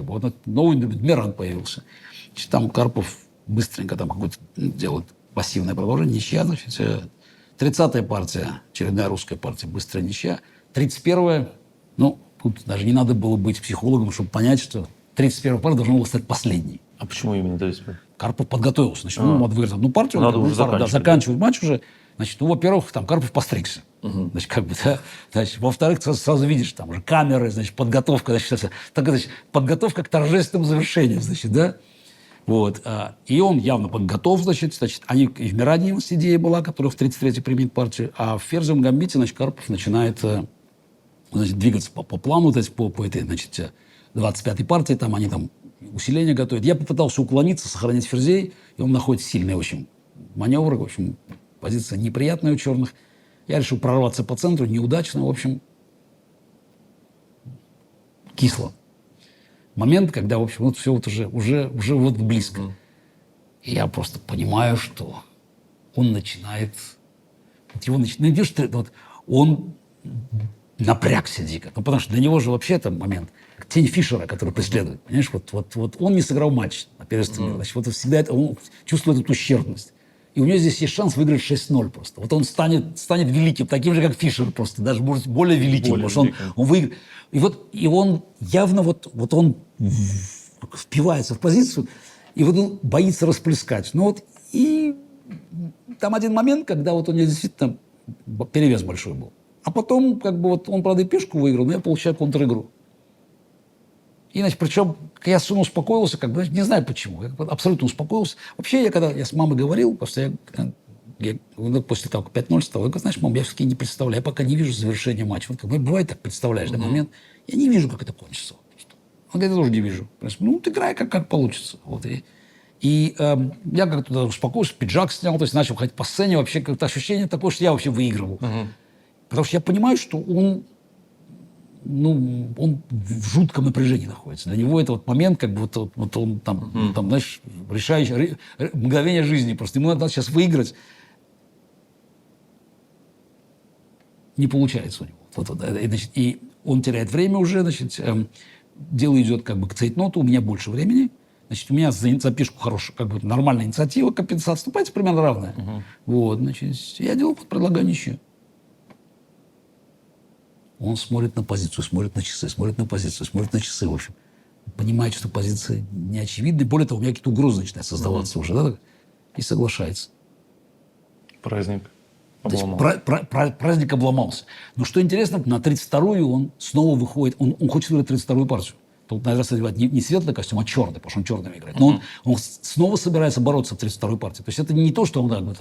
новый дебют, Миран появился. Там Карпов быстренько какое-то делает пассивное продолжение, ничья, 30-я партия, очередная русская партия, быстрая ничья, 31-я, тут даже не надо было быть психологом, чтобы понять, что 31-я партия должна была стать последней. А почему именно 31-я? Карпов подготовился. Надо выиграть одну партию. Надо уже заканчивать матч уже. Во-первых, там Карпов постригся. Во-вторых, сразу видишь, там уже камеры, подготовка, подготовка к торжественному завершению, да? Вот. И он явно подготов, они и в Миране у нас идея была, которая в 33-й примет партию, а в ферзевом гамбите, Карпов начинает двигаться по плану, по этой, 25-й партии, там они усиление готовят. Я попытался уклониться, сохранить ферзей, и он находит сильные очень маневры, в общем, позиция неприятная у черных. Я решил прорваться по центру, неудачно, в общем, кисло. Момент, когда, в общем, все уже близко. И я просто понимаю, что он начинает... он напрягся дико. Потому что для него же вообще это момент. Тень Фишера, который преследует. Понимаешь, он не сыграл матч на первый турнир. Всегда он чувствует эту ущербность. И у него здесь есть шанс выиграть 6-0 просто. Он станет великим, таким же, как Фишер просто. Даже, может, более великим. Потому что он выиграет. И он явно он впивается в позицию, и он боится расплескать. И там один момент, когда у него действительно перевес большой был. А потом, он, правда, и пешку выиграл, но я получаю контр-игру. И, причем я успокоился, не знаю почему, я абсолютно успокоился. Вообще, я с мамой говорил, просто я после того, как 5-0 стало, я говорю, знаешь, мам, я все-таки не представляю, я пока не вижу завершения матча. Вот, бывает так, представляешь, да, момент, я не вижу, как это кончится. Он говорит, я тоже не вижу. Ну, ты играй, как получится. Вот, я как-то туда успокоился, пиджак снял, то есть начал ходить по сцене, вообще как-то ощущение такое, что я вообще выигрывал. Потому что я понимаю, что он в жутком напряжении находится. Для него это вот момент, как бы вот он там, знаешь, решающий мгновение жизни. Просто ему надо сейчас выиграть. Не получается у него. И он теряет время уже, значит, дело идет как бы к цейтноту, у меня больше времени. Значит, у меня за пешку хорошая, как бы нормальная инициатива, компенсация вступает примерно равная. Вот, значит, я делаю предлагаю ничью. Он смотрит на позицию, смотрит на часы, смотрит на позицию, смотрит на часы, в общем. Понимает, что позиция не очевидна. Более того, у меня какие-то угрозы начинают создаваться уже, да? И соглашается. Праздник обломался. Праздник обломался. Но что интересно, на 32-ю он снова выходит, он хочет выиграть 32-ю партию. Тут, наверное, одевать не светлый костюм, а черный, потому что он черным играет. Но он снова собирается бороться в 32-й партии. То есть это не то, что он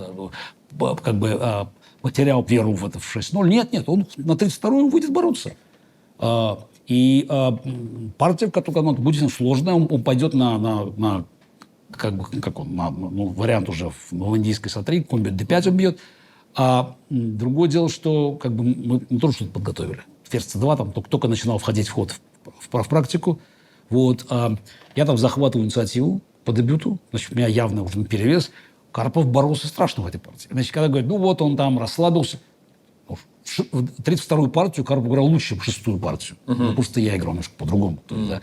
как бы потерял веру в 6-0. Нет, он на 32-й выйдет бороться. И партия, в которой она будет сложная, он пойдет на вариант уже в индийской сатри, комбит D5 он бьет. А другое дело, что как бы мы тоже что-то подготовили. Ферзь C2 там только начинал входить в ход в практику. Вот. Я там захватываю инициативу по дебюту. Значит, у меня явно уже перевес. Карпов боролся страшно в этой партии. Значит, когда говорят, он там расслабился. В 32-ю партию Карпов играл лучше, чем в 6-ю партию. Просто я играл немножко по-другому. Да.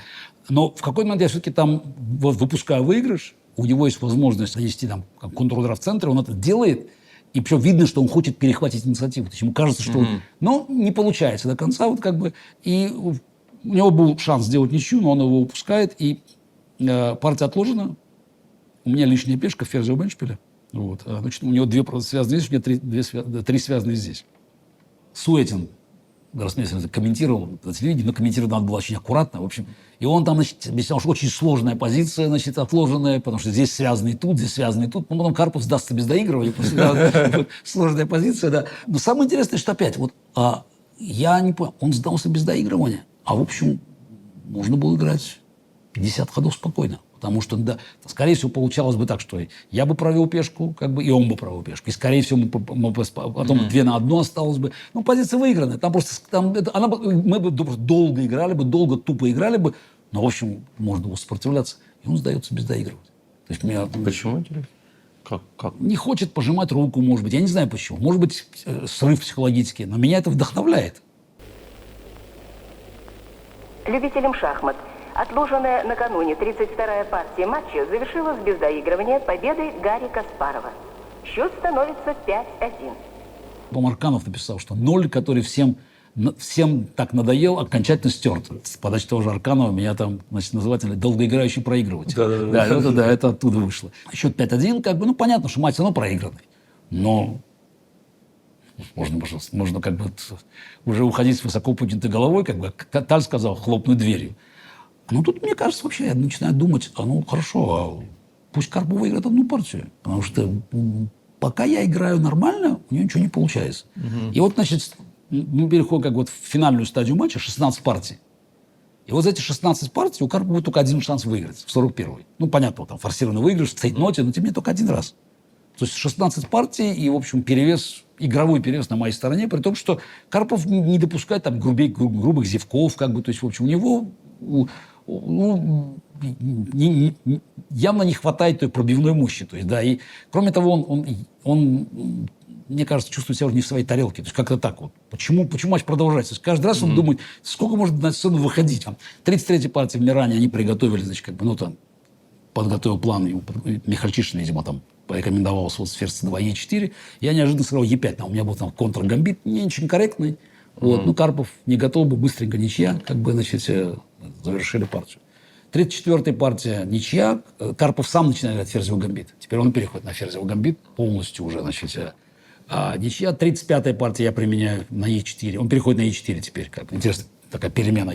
Но в какой-то момент я все-таки там выпускаю выигрыш. У него есть возможность нанести там контрудар в центре. Он это делает. И причем видно, что он хочет перехватить инициативу. То есть ему кажется, что... Но не получается до конца. Вот как бы, и у него был шанс сделать ничью, но он его упускает. И партия отложена. У меня лишняя пешка, ферзь у эндшпиля. Вот. Значит, у него 2 связаны здесь, у меня 3 связаны здесь. Суетин, гроссмейстер, комментировал на телевидении, но комментировать надо было очень аккуратно. В общем, и он там, значит, объяснял, что очень сложная позиция, значит, отложенная, потому что здесь связанный тут, здесь связанный тут. Ну, потом Карпов сдастся без доигрывания. Сложная позиция, да. Но самое интересное, что опять, я не понял, он сдался без доигрывания. А в общем, можно было играть 50 ходов спокойно. Потому что, да, скорее всего, получалось бы так, что я бы провел пешку, как бы, и он бы провел пешку. И, скорее всего, потом 2 на 1 осталось бы. Ну, позиция выигранная. Там просто, мы бы долго играли бы, долго тупо играли бы. Но, в общем, можно было сопротивляться. И он сдается без доигрывать. То есть, почему, интересно? Как? Не хочет пожимать руку, может быть. Я не знаю, почему. Может быть, срыв психологический. Но меня это вдохновляет. Любителям шахмат. Отложенная накануне 32-я партия матча завершилась без доигрывания победой Гарри Каспарова. Счет становится 5-1. Марканов написал, что 0, который всем так надоел, окончательно стерт. С подачи того же Арканова меня там, значит, называют долгоиграющий проигрыватель. Да, это оттуда вышло. Счет 5-1, как бы, понятно, что матч все равно проигранный. Но можно как бы уже уходить с высоко поднятой головой, как бы Таль сказал, хлопнуть дверью. Ну, тут, мне кажется, вообще я начинаю думать, хорошо, пусть Карпов выиграет 1 партию. Потому что пока я играю нормально, у него ничего не получается. И вот, значит, мы переходим как вот в финальную стадию матча, 16 партий. И вот за эти 16 партий у Карпова будет только 1 шанс выиграть, в 41-й. Ну, понятно, там форсированный выигрыш, в цейтноте, но тем не менее только 1 раз. То есть 16 партий и, в общем, игровой перевес на моей стороне, при том, что Карпов не допускает там грубых зевков, как бы, то есть, в общем, у него... явно не хватает той пробивной мощи. То есть, да, и кроме того, он, мне кажется, чувствует себя уже не в своей тарелке. То есть как-то так вот. Почему матч продолжается? Каждый раз он думает, сколько можно на сцену выходить. 33-я партия в Миране, они приготовили, значит, как бы, подготовил план, Михальчишин, видимо, там порекомендовал с ферзь C2, E4. Я неожиданно сыграл E5. Там у меня был там контргамбит, не очень корректный. Вот. Карпов не готов был, быстренько ничья, как бы, значит, завершили партию. 34-я партия ничья. Карпов сам начинает играть ферзевый гамбит. Теперь он переходит на ферзевый гамбит полностью уже, значит, ничья. 35-я партия я применяю на E4. Он переходит на E4 теперь. Как интересно, такая перемена.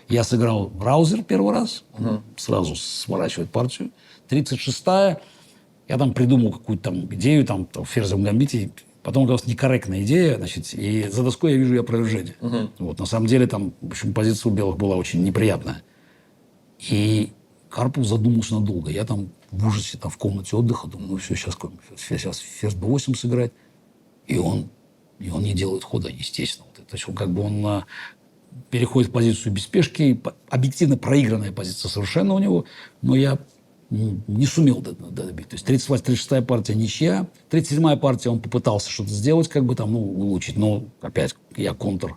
Я сыграл раузер первый раз. Он сразу сворачивает партию. 36-я. Я там придумал какую-то там идею там, в ферзевом гамбите. Потом оказалась некорректная идея, значит, и за доской я вижу ее опровержение. Вот, на самом деле там, в общем, позиция у белых была очень неприятная. И Карпов задумался надолго. Я там в ужасе, там в комнате отдыха, думаю, ну все, сейчас ферзь b8 сыграть. И он не делает хода, естественно. То есть он как бы переходит в позицию без пешки. Объективно проигранная позиция совершенно у него. Но я не сумел добить. То есть 36-я партия ничья. 37-я партия он попытался что-то сделать, как бы там, улучшить. Но опять я контр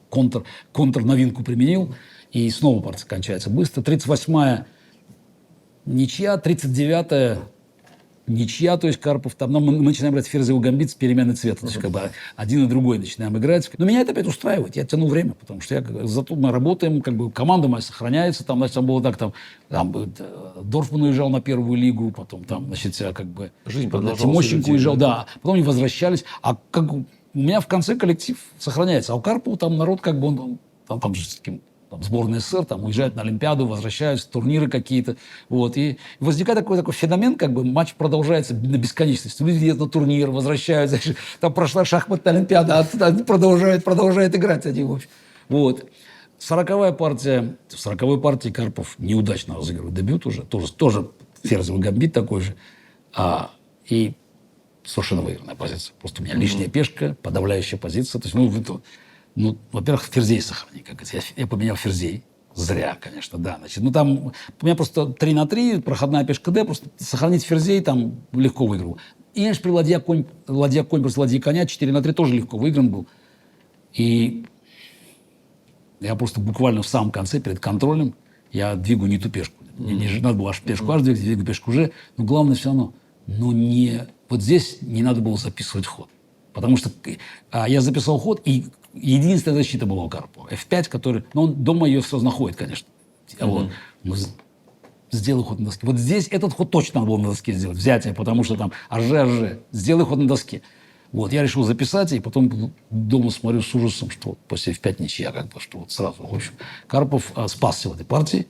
новинку применил. И снова партия кончается быстро. 38-я ничья. 39-я ничья, то есть Карпов там, мы начинаем играть ферзевый гамбит с переменой цвета. То есть как бы один и другой начинаем играть. Но меня это опять устраивает. Я тяну время, потому что зато мы работаем, как бы команда моя сохраняется. Там, значит, там было так, там Дорфман уезжал на первую лигу, потом там, значит, как бы Тимощенко уезжал, да. Потом они возвращались. А как у меня в конце коллектив сохраняется. А у Карпова там народ, как бы он там же с таким... сборная СССР, там уезжают на Олимпиаду, возвращаются, турниры какие-то. Вот. И возникает такой феномен, как бы матч продолжается на бесконечность. Люди едут на турнир, возвращаются, там прошла шахматная Олимпиада, а продолжает играть они, в общем. Вот. 40-я партия. В 40-й партии Карпов неудачно разыгрывает дебют уже. Тоже ферзевый гамбит такой же. И совершенно выигранная позиция. Просто у меня лишняя пешка, подавляющая позиция. То есть, во-первых, ферзей сохрани. Я поменял ферзей. Зря, конечно, да. Значит, там у меня просто 3/3, проходная пешка D, просто сохранить ферзей там легко выиграл. И при ладья конь против ладьи коня 4/3 тоже легко выигран был. И я просто буквально в самом конце, перед контролем, я двигаю не ту пешку. Мне надо было аж пешку аж двигаю пешку уже. Но главное все равно, вот здесь не надо было записывать ход. Потому что я записал ход, и единственная защита была у Карпова. F5, который... Но он дома ее все находит, конечно. Вот. Но сделай ход на доске. Вот здесь этот ход точно надо было на доске сделать. Взятие, потому что там АЖ. Сделай ход на доске. Вот. Я решил записать, и потом дома смотрю с ужасом, что после F5 ничья, как бы, что вот сразу. В общем, Карпов спасся в этой партии.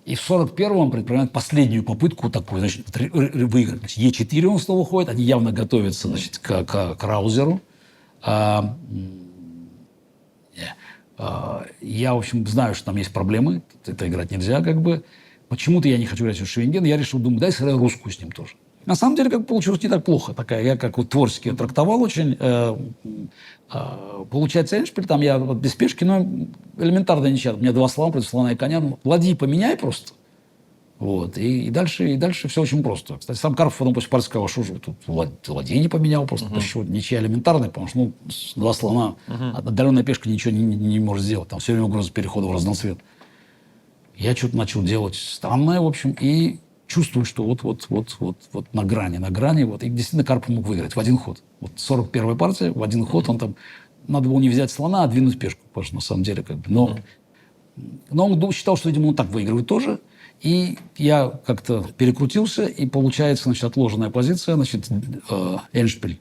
И в 41-м он предпринимает последнюю попытку такую, значит, выиграть. Значит, Е4 он снова ходит, они явно готовятся, значит, к Раузеру. Я, в общем, знаю, что там есть проблемы, это играть нельзя, как бы. Почему-то я не хочу играть в Швейнген, я решил, думаю, дай сыграю русскую с ним тоже. На самом деле, как получилось не так плохо. Я как вот творчески трактовал очень. Получается эндшпиль, там я вот без пешки, но элементарно ничья. У меня 2 слона против слона и коня. Ладьи поменяй просто. Вот. И дальше все очень просто. Кстати, сам Карпов потом после партии сказал, что же тут ладьи не поменял, просто ничья элементарная, потому что 2 слона, отдаленная пешка ничего не может сделать. Там все время угроза перехода в разноцвет. Я что-то начал делать странное, в общем, и чувствую, что вот на грани. Вот, и действительно Карпов мог выиграть в один ход. Вот 41-я партия, в один ход он там... Надо было не взять слона, а двинуть пешку. Потому что на самом деле как бы... Но он считал, что, видимо, он так выигрывает тоже. И я как-то перекрутился, и получается, значит, отложенная позиция, значит, эндшпиль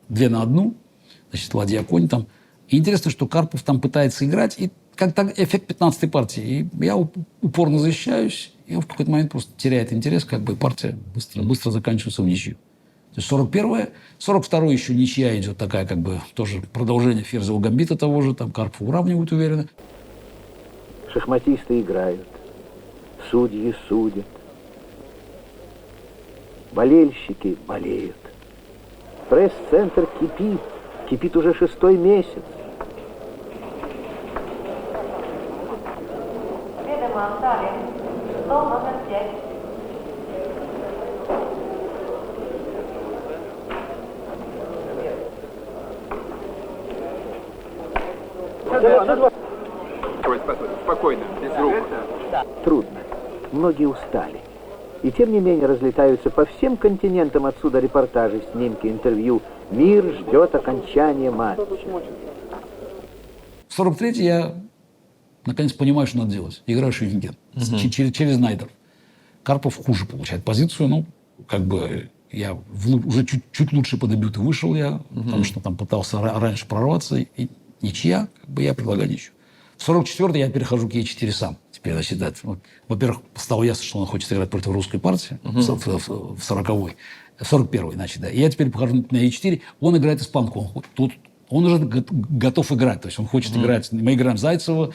2/1, значит, ладья конь там. И интересно, что Карпов там пытается играть, и как-то эффект 15-й партии. И я упорно защищаюсь, и он в какой-то момент просто теряет интерес, как бы, и партия быстро заканчивается в ничью. То есть 41-я, 42-я еще ничья идет такая, как бы, тоже продолжение ферзевого гамбита того же, там Карпов уравнивает уверенно. Шахматисты играют, судьи судят, болельщики болеют. Пресс-центр кипит уже 6-й месяц. Стол номер 5. Спокойно, без рук. Трудно. Многие устали. И тем не менее разлетаются по всем континентам отсюда репортажи, снимки, интервью. Мир ждет окончания матча. В 43-й я наконец понимаю, что надо делать. Играю в Швейнген. Через Найдер. Карпов хуже получает позицию. Ну, как бы я уже чуть лучше по дебюту вышел я, потому что там пытался раньше прорваться. И ничья, как бы я предлагаю ничью. В 44-й я перехожу к Е4 сам. Теперь, значит, да, вот, во-первых, стало ясно, что он хочет играть против русской партии в 40-й, в 41-й, значит, да. И я теперь похожу на E4, он играет испанку. Он уже готов играть, то есть он хочет играть. Мы играем Зайцева,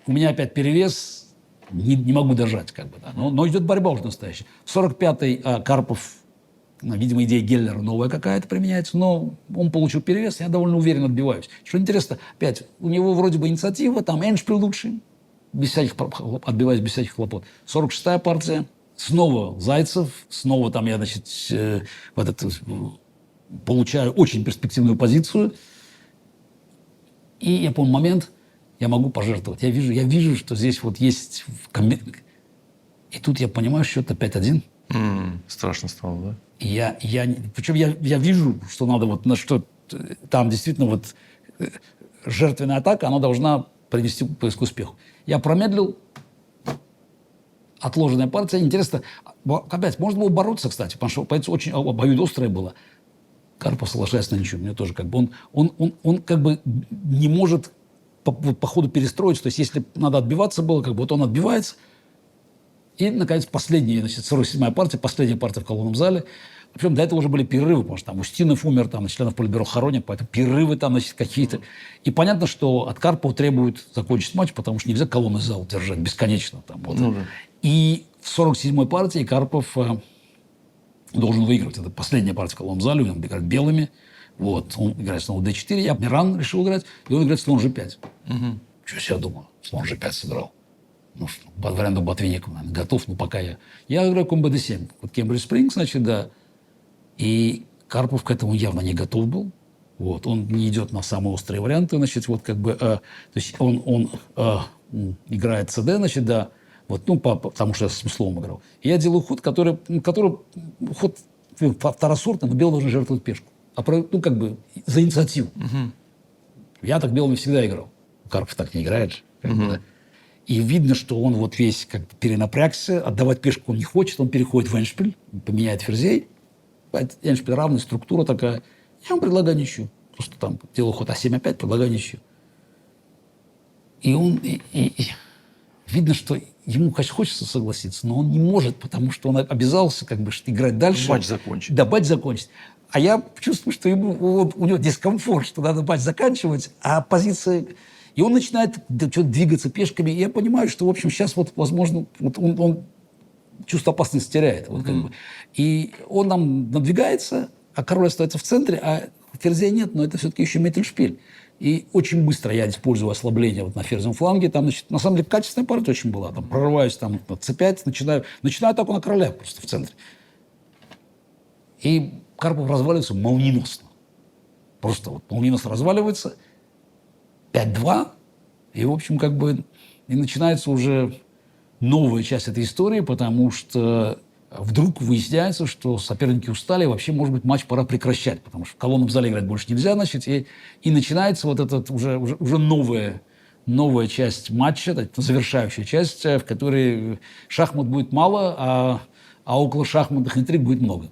у меня опять перевес, не могу держать, как бы, да. Но идет борьба уже настоящая. В 45-й Карпов, видимо, идея Геллера новая какая-то применяется, но он получил перевес, я довольно уверенно отбиваюсь. Что интересно, опять, у него вроде бы инициатива, там эндшпиль лучший, отбиваюсь без всяких хлопот. 46-я партия, снова Зайцев, снова там я, значит, получаю очень перспективную позицию. И я помню момент, я могу пожертвовать. Я вижу, что здесь вот есть... И тут я понимаю, счет 5-1. Страшно стало, да? Причем я вижу, что надо вот на что... Там действительно вот жертвенная атака, она должна привести к успеху. Я промедлил. Отложенная партия. Интересно, опять, можно было бороться, кстати, потому что позиция очень обоюдоострая была. Карпов, соглашаясь на ничего, мне тоже как бы... Он как бы не может по ходу перестроиться. То есть, если надо отбиваться было, как бы вот он отбивается. И, наконец, последняя, значит, 47-я партия, последняя партия в колонном зале. Причем до этого уже были перерывы, потому что там Устинов умер, там членов Политбюро хоронят, поэтому перерывы там, значит, какие-то. И понятно, что от Карпова требуют закончить матч, потому что нельзя колонный зал держать бесконечно. Там, вот. И в 47-й партии Карпов должен выигрывать. Это последняя партия в колонном зале, он играет белыми. Вот. Он играет снова D4, я Миран решил играть, и он играет слон G5. Что я думаю, слон G5 сыграл. Ну, под вариантом Ботвинникова, наверное, готов, но пока я играю комбо D7. Вот Кембридж Спрингс, значит, да. И Карпов к этому явно не готов был. Вот. Он не идет на самые острые варианты, значит, вот как бы... то есть он играет CD, значит, да. Вот, ну, потому что я с смысловым играл. И я делаю ход, который ход второсортный, но белый должен жертвовать пешку. Ну, как бы за инициативу. Я так белыми всегда играл. Карпов так не играет. Как бы, да. И видно, что он вот весь как бы перенапрягся, отдавать пешку он не хочет, он переходит в эндшпиль, поменяет ферзей. Эндшпиль равный, структура такая. Я ему предлагаю ничью. Просто там делаю ход А7, А5, предлагаю ничью. И он... видно, что ему хочется согласиться, но он не может, потому что он обязался как бы играть дальше. Матч закончить. Да, матч закончить. А я чувствую, что у него дискомфорт, что надо матч заканчивать, а позиция... И он начинает что-то двигаться пешками. И я понимаю, что, в общем, сейчас вот, возможно, вот он чувство опасности теряет. Вот, как бы. И он нам надвигается, а король остается в центре, а ферзя нет, но это все-таки еще Миттельшпиль. И очень быстро я использую ослабление вот на ферзевом фланге. Там, значит, на самом деле, качественная партия очень была. Там прорываюсь там, на c5, начинаю атаку на короля просто в центре. И Карпов разваливается молниеносно. Просто вот молниеносно разваливается. 5-2, и, в общем, как бы и начинается уже новая часть этой истории, потому что вдруг выясняется, что соперники устали, и вообще, может быть, матч пора прекращать, потому что в колонном зале играть больше нельзя, значит, и начинается вот эта уже новая часть матча, завершающая часть, в которой шахмат будет мало, а около шахматных интриг будет много.